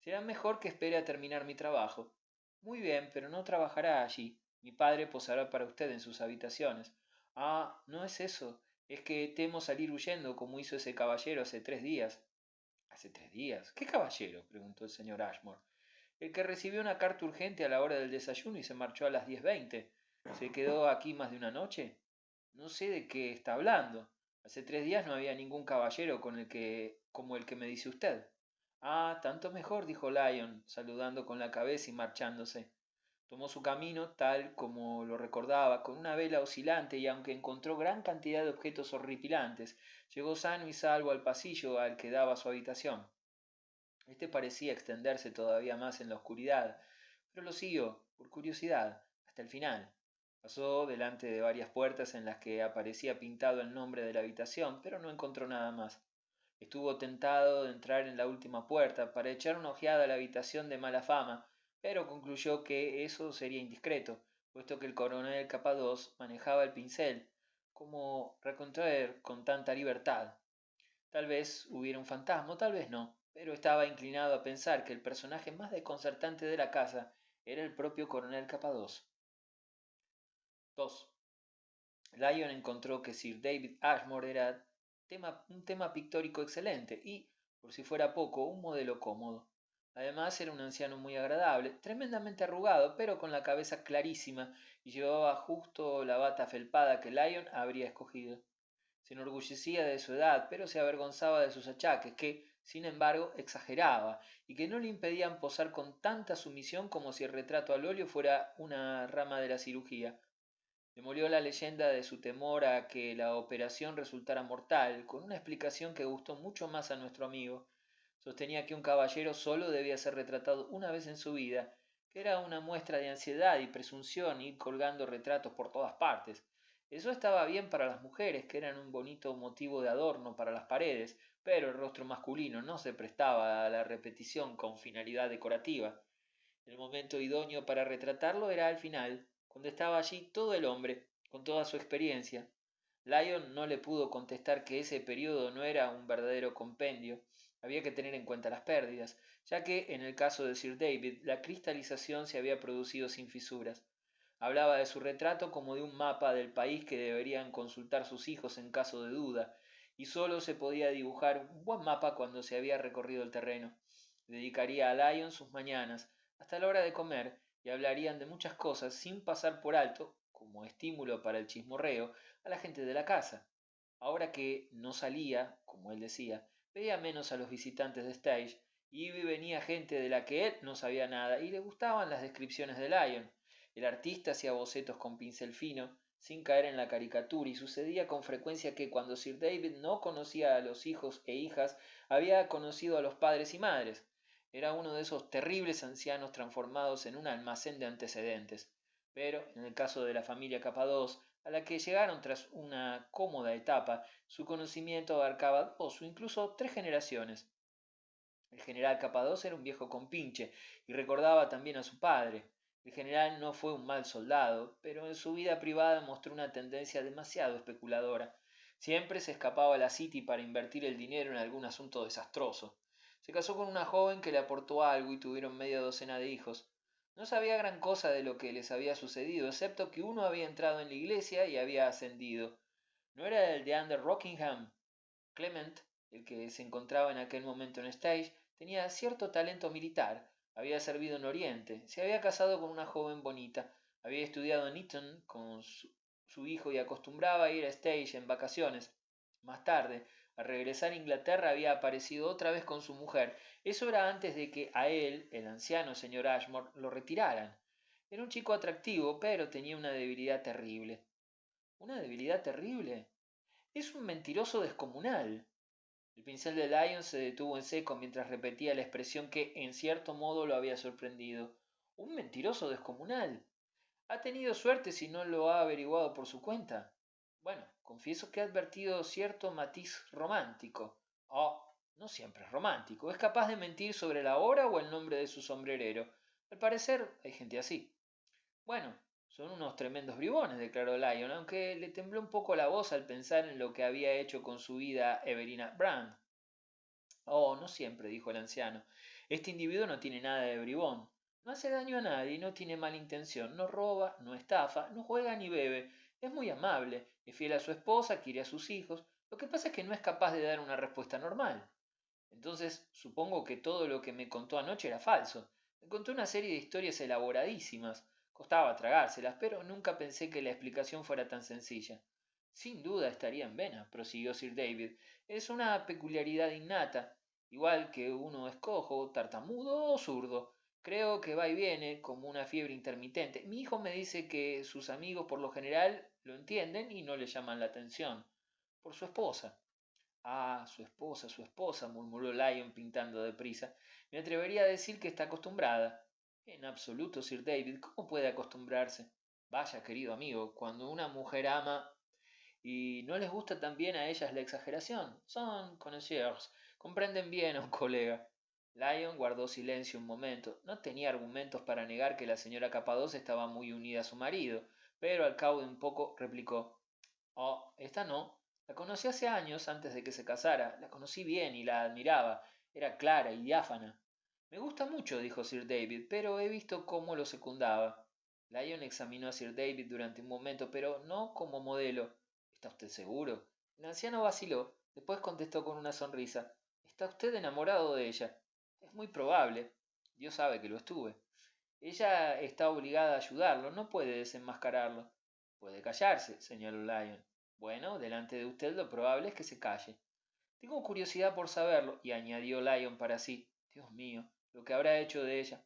Será mejor que espere a terminar mi trabajo. Muy bien, pero no trabajará allí. Mi padre posará para usted en sus habitaciones. Ah, no es eso. Es que temo salir huyendo como hizo ese caballero hace 3 días. ¿Hace 3 días? ¿Qué caballero? Preguntó el señor Ashmore. El que recibió una carta urgente a la hora del desayuno y se marchó a las 10:20. ¿Se quedó aquí más de una noche? No sé de qué está hablando. Hace 3 días no había ningún caballero como el que me dice usted. Ah, tanto mejor, dijo Lyon, saludando con la cabeza y marchándose. Tomó su camino, tal como lo recordaba, con una vela oscilante, y aunque encontró gran cantidad de objetos horripilantes, llegó sano y salvo al pasillo al que daba su habitación. Este parecía extenderse todavía más en la oscuridad, pero lo siguió, por curiosidad, hasta el final. Pasó delante de varias puertas en las que aparecía pintado el nombre de la habitación, pero no encontró nada más. Estuvo tentado de entrar en la última puerta para echar una ojeada a la habitación de mala fama, pero concluyó que eso sería indiscreto, puesto que el coronel Capadós manejaba el pincel, como recontraer con tanta libertad. Tal vez hubiera un fantasma, tal vez no, pero estaba inclinado a pensar que el personaje más desconcertante de la casa era el propio coronel Capadós. 2. Lyon encontró que Sir David Ashmore era un tema pictórico excelente y, por si fuera poco, un modelo cómodo. Además era un anciano muy agradable, tremendamente arrugado, pero con la cabeza clarísima, y llevaba justo la bata felpada que Lyon habría escogido. Se enorgullecía de su edad, pero se avergonzaba de sus achaques, que, sin embargo, exageraba, y que no le impedían posar con tanta sumisión como si el retrato al óleo fuera una rama de la cirugía. Demolió la leyenda de su temor a que la operación resultara mortal, con una explicación que gustó mucho más a nuestro amigo. Sostenía que un caballero solo debía ser retratado una vez en su vida, que era una muestra de ansiedad y presunción ir colgando retratos por todas partes. Eso estaba bien para las mujeres, que eran un bonito motivo de adorno para las paredes, pero el rostro masculino no se prestaba a la repetición con finalidad decorativa. El momento idóneo para retratarlo era al final, cuando estaba allí todo el hombre, con toda su experiencia. Lyon no le pudo contestar que ese periodo no era un verdadero compendio. Había que tener en cuenta las pérdidas, ya que en el caso de Sir David la cristalización se había producido sin fisuras. Hablaba de su retrato como de un mapa del país que deberían consultar sus hijos en caso de duda, y sólo se podía dibujar un buen mapa cuando se había recorrido el terreno. Dedicaría a Lyon sus mañanas, hasta la hora de comer, y hablarían de muchas cosas sin pasar por alto, como estímulo para el chismorreo, a la gente de la casa. Ahora que no salía, como él decía, veía menos a los visitantes de Stage, y venía gente de la que él no sabía nada, y le gustaban las descripciones de Lyon. El artista hacía bocetos con pincel fino, sin caer en la caricatura, y sucedía con frecuencia que cuando Sir David no conocía a los hijos e hijas, había conocido a los padres y madres. Era uno de esos terribles ancianos transformados en un almacén de antecedentes. Pero, en el caso de la familia Capados, a la que llegaron tras una cómoda etapa, su conocimiento abarcaba dos o incluso tres generaciones. El general Capados era un viejo compinche y recordaba también a su padre. El general no fue un mal soldado, pero en su vida privada mostró una tendencia demasiado especuladora. Siempre se escapaba a la City para invertir el dinero en algún asunto desastroso. Se casó con una joven que le aportó algo y tuvieron media docena de hijos. No sabía gran cosa de lo que les había sucedido, excepto que uno había entrado en la iglesia y había ascendido. ¿No era el de Under Rockingham? Clement, el que se encontraba en aquel momento en Stage, tenía cierto talento militar, había servido en Oriente, se había casado con una joven bonita, había estudiado en Eton con su hijo y acostumbraba a ir a Stage en vacaciones. Más tarde, al regresar a Inglaterra, había aparecido otra vez con su mujer. Eso era antes de que a él, el anciano señor Ashmore, lo retiraran. Era un chico atractivo, pero tenía una debilidad terrible. ¿Una debilidad terrible? Es un mentiroso descomunal. El pincel de Lyon se detuvo en seco mientras repetía la expresión que en cierto modo lo había sorprendido. Un mentiroso descomunal. Ha tenido suerte si no lo ha averiguado por su cuenta. Bueno, confieso que he advertido cierto matiz romántico. Oh, no siempre es romántico. Es capaz de mentir sobre la hora o el nombre de su sombrerero. Al parecer hay gente así. Bueno, son unos tremendos bribones, declaró Lyon, aunque le tembló un poco la voz al pensar en lo que había hecho con su vida Evelina Brand. Oh, no siempre, dijo el anciano. Este individuo no tiene nada de bribón. No hace daño a nadie, no tiene mala intención, no roba, no estafa, no juega ni bebe. Es muy amable, es fiel a su esposa, quiere a sus hijos. Lo que pasa es que no es capaz de dar una respuesta normal. Entonces, supongo que todo lo que me contó anoche era falso. Me contó una serie de historias elaboradísimas. Costaba tragárselas, pero nunca pensé que la explicación fuera tan sencilla. Sin duda estaría en vena, prosiguió Sir David. Es una peculiaridad innata, igual que uno es cojo, tartamudo o zurdo. Creo que va y viene como una fiebre intermitente. Mi hijo me dice que sus amigos por lo general lo entienden y no le llaman la atención. Por su esposa. Ah, su esposa, murmuró Lyon pintando deprisa. Me atrevería a decir que está acostumbrada. En absoluto, Sir David, ¿cómo puede acostumbrarse? Vaya, querido amigo, cuando una mujer ama y no les gusta también a ellas la exageración, son connoisseurs, comprenden bien a un colega. Lyon guardó silencio un momento. No tenía argumentos para negar que la señora Capadoce estaba muy unida a su marido, pero al cabo de un poco replicó: Oh, esta no. La conocí hace años antes de que se casara. La conocí bien y la admiraba. Era clara y diáfana. Me gusta mucho, dijo Sir David, pero he visto cómo lo secundaba. Lyon examinó a Sir David durante un momento, pero no como modelo. ¿Está usted seguro? El anciano vaciló. Después contestó con una sonrisa. ¿Está usted enamorado de ella? Es muy probable. Dios sabe que lo estuve. Ella está obligada a ayudarlo, no puede desenmascararlo. Puede callarse, señaló Lyon. Bueno, delante de usted lo probable es que se calle. Tengo curiosidad por saberlo, y añadió Lyon para sí. Dios mío, lo que habrá hecho de ella.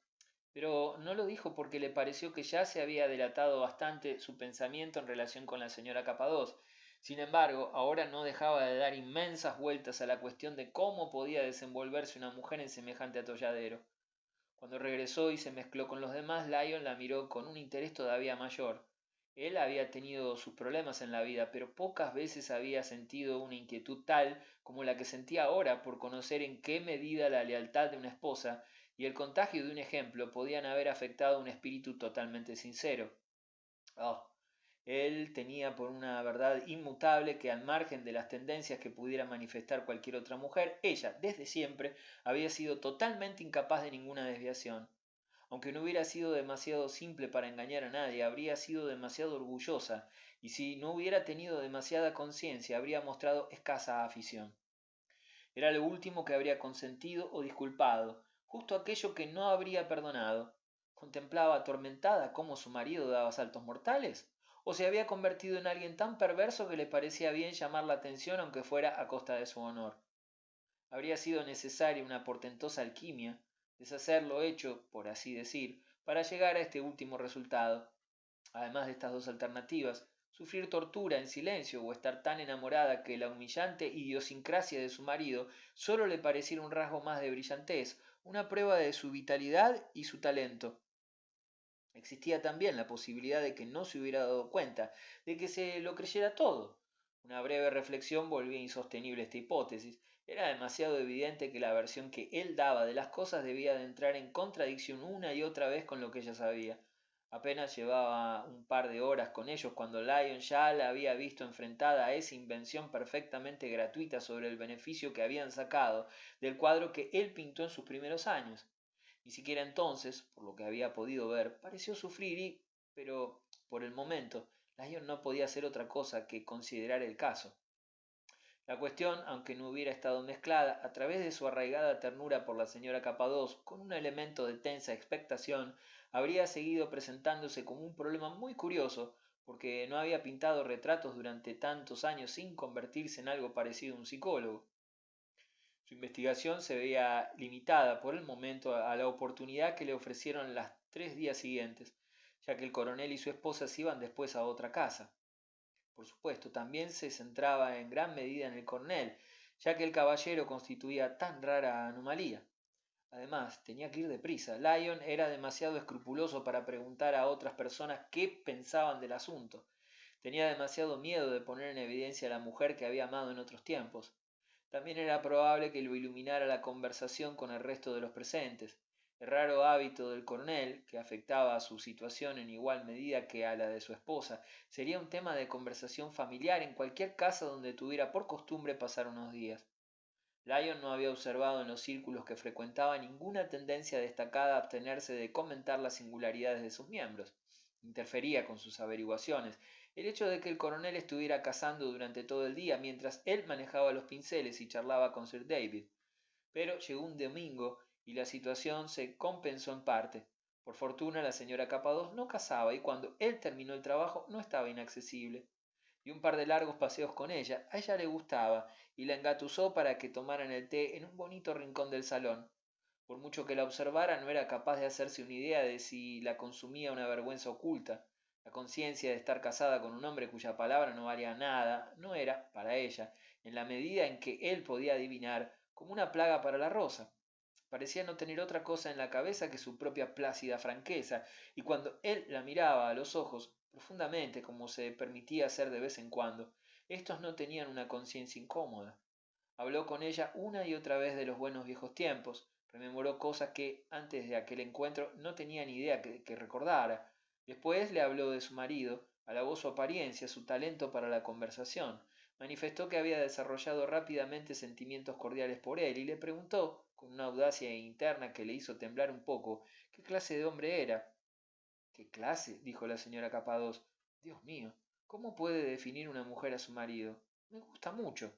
Pero no lo dijo porque le pareció que ya se había delatado bastante su pensamiento en relación con la señora Capadoz. Sin embargo, ahora no dejaba de dar inmensas vueltas a la cuestión de cómo podía desenvolverse una mujer en semejante atolladero. Cuando regresó y se mezcló con los demás, Lyon la miró con un interés todavía mayor. Él había tenido sus problemas en la vida, pero pocas veces había sentido una inquietud tal como la que sentía ahora por conocer en qué medida la lealtad de una esposa y el contagio de un ejemplo podían haber afectado un espíritu totalmente sincero. Oh, él tenía por una verdad inmutable que al margen de las tendencias que pudiera manifestar cualquier otra mujer, ella, desde siempre, había sido totalmente incapaz de ninguna desviación. Aunque no hubiera sido demasiado simple para engañar a nadie, habría sido demasiado orgullosa, y si no hubiera tenido demasiada conciencia, habría mostrado escasa afición. Era lo último que habría consentido o disculpado, justo aquello que no habría perdonado. ¿Contemplaba atormentada cómo su marido daba saltos mortales? ¿O se había convertido en alguien tan perverso que le parecía bien llamar la atención aunque fuera a costa de su honor? Habría sido necesaria una portentosa alquimia, deshacer lo hecho, por así decir, para llegar a este último resultado. Además de estas dos alternativas, sufrir tortura en silencio o estar tan enamorada que la humillante idiosincrasia de su marido solo le pareciera un rasgo más de brillantez, una prueba de su vitalidad y su talento. Existía también la posibilidad de que no se hubiera dado cuenta, de que se lo creyera todo. Una breve reflexión volvía insostenible esta hipótesis. Era demasiado evidente que la versión que él daba de las cosas debía de entrar en contradicción una y otra vez con lo que ella sabía. Apenas llevaba un par de horas con ellos cuando Lyon ya la había visto enfrentada a esa invención perfectamente gratuita sobre el beneficio que habían sacado del cuadro que él pintó en sus primeros años. Ni siquiera entonces, por lo que había podido ver, pareció sufrir pero por el momento, Lyon no podía hacer otra cosa que considerar el caso. La cuestión, aunque no hubiera estado mezclada, a través de su arraigada ternura por la señora Capadós, con un elemento de tensa expectación, habría seguido presentándose como un problema muy curioso, porque no había pintado retratos durante tantos años sin convertirse en algo parecido a un psicólogo. Su investigación se veía limitada por el momento a la oportunidad que le ofrecieron las 3 días siguientes, ya que el coronel y su esposa se iban después a otra casa. Por supuesto, también se centraba en gran medida en el coronel, ya que el caballero constituía tan rara anomalía. Además, tenía que ir deprisa. Lyon era demasiado escrupuloso para preguntar a otras personas qué pensaban del asunto. Tenía demasiado miedo de poner en evidencia a la mujer que había amado en otros tiempos. También era probable que lo iluminara la conversación con el resto de los presentes. El raro hábito del coronel, que afectaba a su situación en igual medida que a la de su esposa, sería un tema de conversación familiar en cualquier casa donde tuviera por costumbre pasar unos días. Lyon no había observado en los círculos que frecuentaba ninguna tendencia destacada a abstenerse de comentar las singularidades de sus miembros. Interfería con sus averiguaciones el hecho de que el coronel estuviera cazando durante todo el día mientras él manejaba los pinceles y charlaba con Sir David. Pero llegó un domingo y la situación se compensó en parte. Por fortuna la señora Capados no cazaba y cuando él terminó el trabajo no estaba inaccesible. Dio un par de largos paseos con ella, a ella le gustaba, y la engatusó para que tomaran el té en un bonito rincón del salón. Por mucho que la observara, no era capaz de hacerse una idea de si la consumía una vergüenza oculta. La conciencia de estar casada con un hombre cuya palabra no valía nada no era, para ella, en la medida en que él podía adivinar, como una plaga para la rosa. Parecía no tener otra cosa en la cabeza que su propia plácida franqueza, y cuando él la miraba a los ojos, profundamente como se permitía hacer de vez en cuando, éstos no tenían una conciencia incómoda. Habló con ella una y otra vez de los buenos viejos tiempos, rememoró cosas que antes de aquel encuentro no tenía ni idea que recordara. Después le habló de su marido, alabó su apariencia, su talento para la conversación, manifestó que había desarrollado rápidamente sentimientos cordiales por él y le preguntó, con una audacia interna que le hizo temblar un poco, qué clase de hombre era. ¿Qué clase? Dijo la señora Capados. Dios mío, ¿cómo puede definir una mujer a su marido? Me gusta mucho.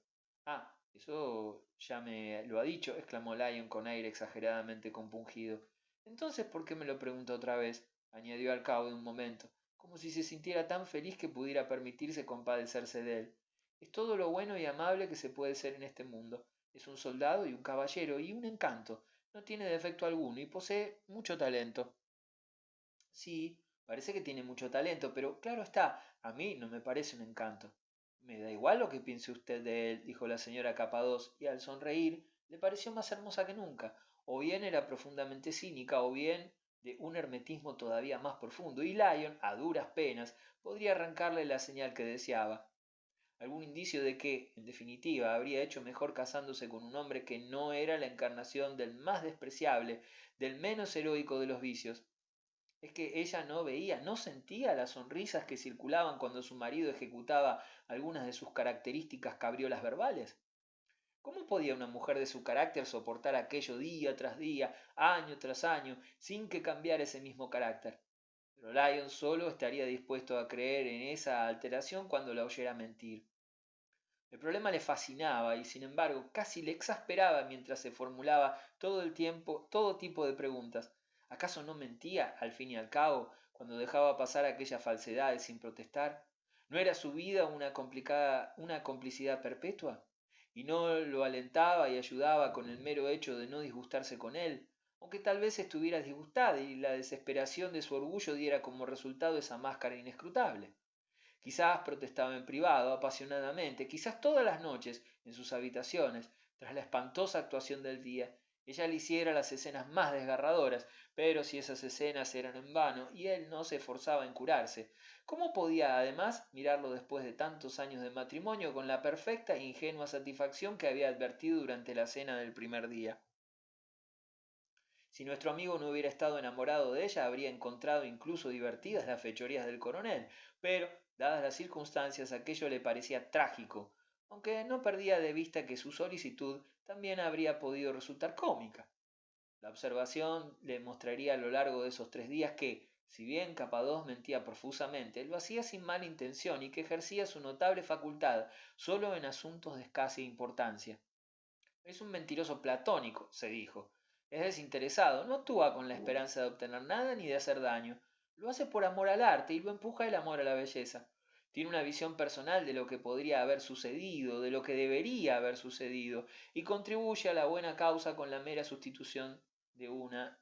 Ah, eso ya me lo ha dicho, exclamó Lyon con aire exageradamente compungido. Entonces, ¿por qué me lo pregunta otra vez? Añadió al cabo de un momento, como si se sintiera tan feliz que pudiera permitirse compadecerse de él. Es todo lo bueno y amable que se puede ser en este mundo. Es un soldado y un caballero y un encanto. No tiene defecto alguno y posee mucho talento. Sí, parece que tiene mucho talento, pero claro está, a mí no me parece un encanto. Me da igual lo que piense usted de él, dijo la señora Capados, y al sonreír le pareció más hermosa que nunca. O bien era profundamente cínica, o bien de un hermetismo todavía más profundo, y Lyon, a duras penas, podría arrancarle la señal que deseaba. Algún indicio de que, en definitiva, habría hecho mejor casándose con un hombre que no era la encarnación del más despreciable, del menos heroico de los vicios. Es que ella no veía, no sentía las sonrisas que circulaban cuando su marido ejecutaba algunas de sus características cabriolas verbales. ¿Cómo podía una mujer de su carácter soportar aquello día tras día, año tras año, sin que cambiara ese mismo carácter? Pero Lyon solo estaría dispuesto a creer en esa alteración cuando la oyera mentir. El problema le fascinaba y, sin embargo, casi le exasperaba mientras se formulaba todo el tiempo todo tipo de preguntas. ¿Acaso no mentía, al fin y al cabo, cuando dejaba pasar aquellas falsedades sin protestar? ¿No era su vida una complicidad perpetua? ¿Y no lo alentaba y ayudaba con el mero hecho de no disgustarse con él? Aunque tal vez estuviera disgustada y la desesperación de su orgullo diera como resultado esa máscara inescrutable. Quizás protestaba en privado, apasionadamente, quizás todas las noches, en sus habitaciones, tras la espantosa actuación del día. Ella le hiciera las escenas más desgarradoras, pero si esas escenas eran en vano y él no se esforzaba en curarse, ¿cómo podía además mirarlo después de tantos años de matrimonio con la perfecta e ingenua satisfacción que había advertido durante la cena del primer día? Si nuestro amigo no hubiera estado enamorado de ella, habría encontrado incluso divertidas las fechorías del coronel, pero, dadas las circunstancias, aquello le parecía trágico, aunque no perdía de vista que su solicitud también habría podido resultar cómica. La observación le mostraría a lo largo de esos 3 días que, si bien Capadós mentía profusamente, lo hacía sin mala intención y que ejercía su notable facultad solo en asuntos de escasa importancia. Es un mentiroso platónico, se dijo. Es desinteresado, no actúa con la esperanza de obtener nada ni de hacer daño. Lo hace por amor al arte y lo empuja el amor a la belleza. Tiene una visión personal de lo que podría haber sucedido, de lo que debería haber sucedido, y contribuye a la buena causa con la mera sustitución de una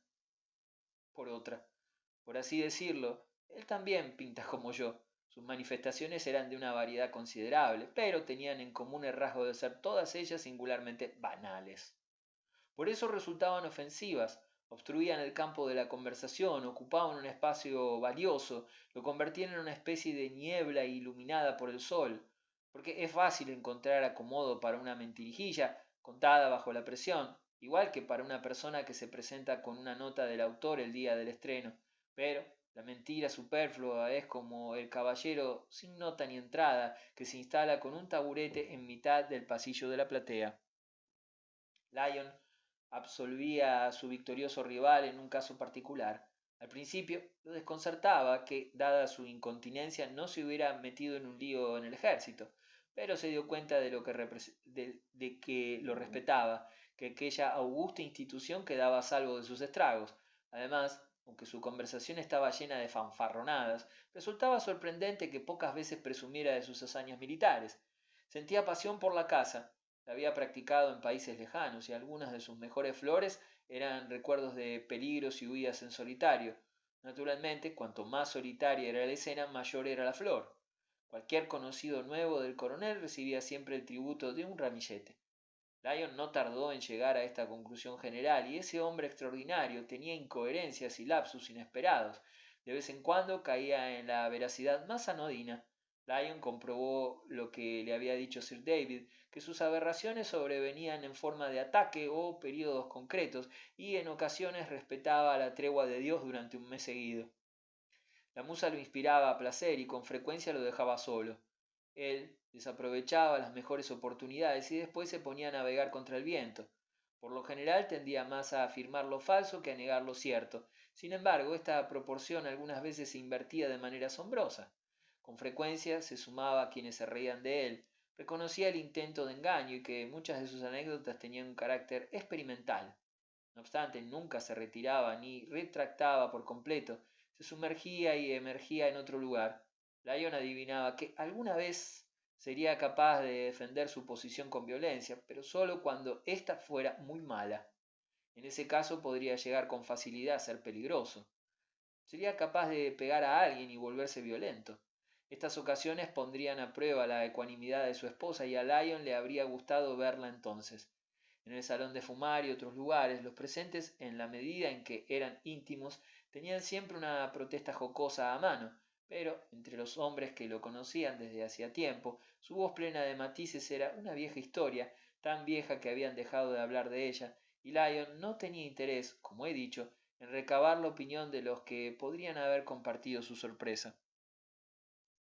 por otra. Por así decirlo, él también pinta como yo. Sus manifestaciones eran de una variedad considerable, pero tenían en común el rasgo de ser todas ellas singularmente banales. Por eso resultaban ofensivas, obstruían el campo de la conversación, ocupaban un espacio valioso, lo convertían en una especie de niebla iluminada por el sol, porque es fácil encontrar acomodo para una mentirijilla contada bajo la presión, igual que para una persona que se presenta con una nota del autor el día del estreno, pero la mentira superflua es como el caballero sin nota ni entrada que se instala con un taburete en mitad del pasillo de la platea. Lyon absolvía a su victorioso rival en un caso particular. Al principio lo desconcertaba que, dada su incontinencia, no se hubiera metido en un lío en el ejército, pero se dio cuenta de que lo respetaba, que aquella augusta institución quedaba a salvo de sus estragos. Además, aunque su conversación estaba llena de fanfarronadas, resultaba sorprendente que pocas veces presumiera de sus hazañas militares. Sentía pasión por la caza, la había practicado en países lejanos y algunas de sus mejores flores eran recuerdos de peligros y huidas en solitario. Naturalmente, cuanto más solitaria era la escena, mayor era la flor. Cualquier conocido nuevo del coronel recibía siempre el tributo de un ramillete. Lyon no tardó en llegar a esta conclusión general, y ese hombre extraordinario tenía incoherencias y lapsus inesperados. De vez en cuando caía en la veracidad más anodina. Lyon comprobó lo que le había dicho Sir David, que sus aberraciones sobrevenían en forma de ataque o períodos concretos, y en ocasiones respetaba la tregua de Dios durante un mes seguido. La musa lo inspiraba a placer y con frecuencia lo dejaba solo. Él desaprovechaba las mejores oportunidades y después se ponía a navegar contra el viento. Por lo general tendía más a afirmar lo falso que a negar lo cierto. Sin embargo, esta proporción algunas veces se invertía de manera asombrosa. Con frecuencia se sumaba a quienes se reían de él, reconocía el intento de engaño y que muchas de sus anécdotas tenían un carácter experimental. No obstante, nunca se retiraba ni retractaba por completo, se sumergía y emergía en otro lugar. Lyon adivinaba que alguna vez sería capaz de defender su posición con violencia, pero sólo cuando ésta fuera muy mala. En ese caso podría llegar con facilidad a ser peligroso. Sería capaz de pegar a alguien y volverse violento. Estas ocasiones pondrían a prueba la ecuanimidad de su esposa y a Lyon le habría gustado verla entonces. En el salón de fumar y otros lugares, los presentes, en la medida en que eran íntimos, tenían siempre una protesta jocosa a mano, pero entre los hombres que lo conocían desde hacía tiempo, su voz plena de matices era una vieja historia, tan vieja que habían dejado de hablar de ella, y Lyon no tenía interés, como he dicho, en recabar la opinión de los que podrían haber compartido su sorpresa.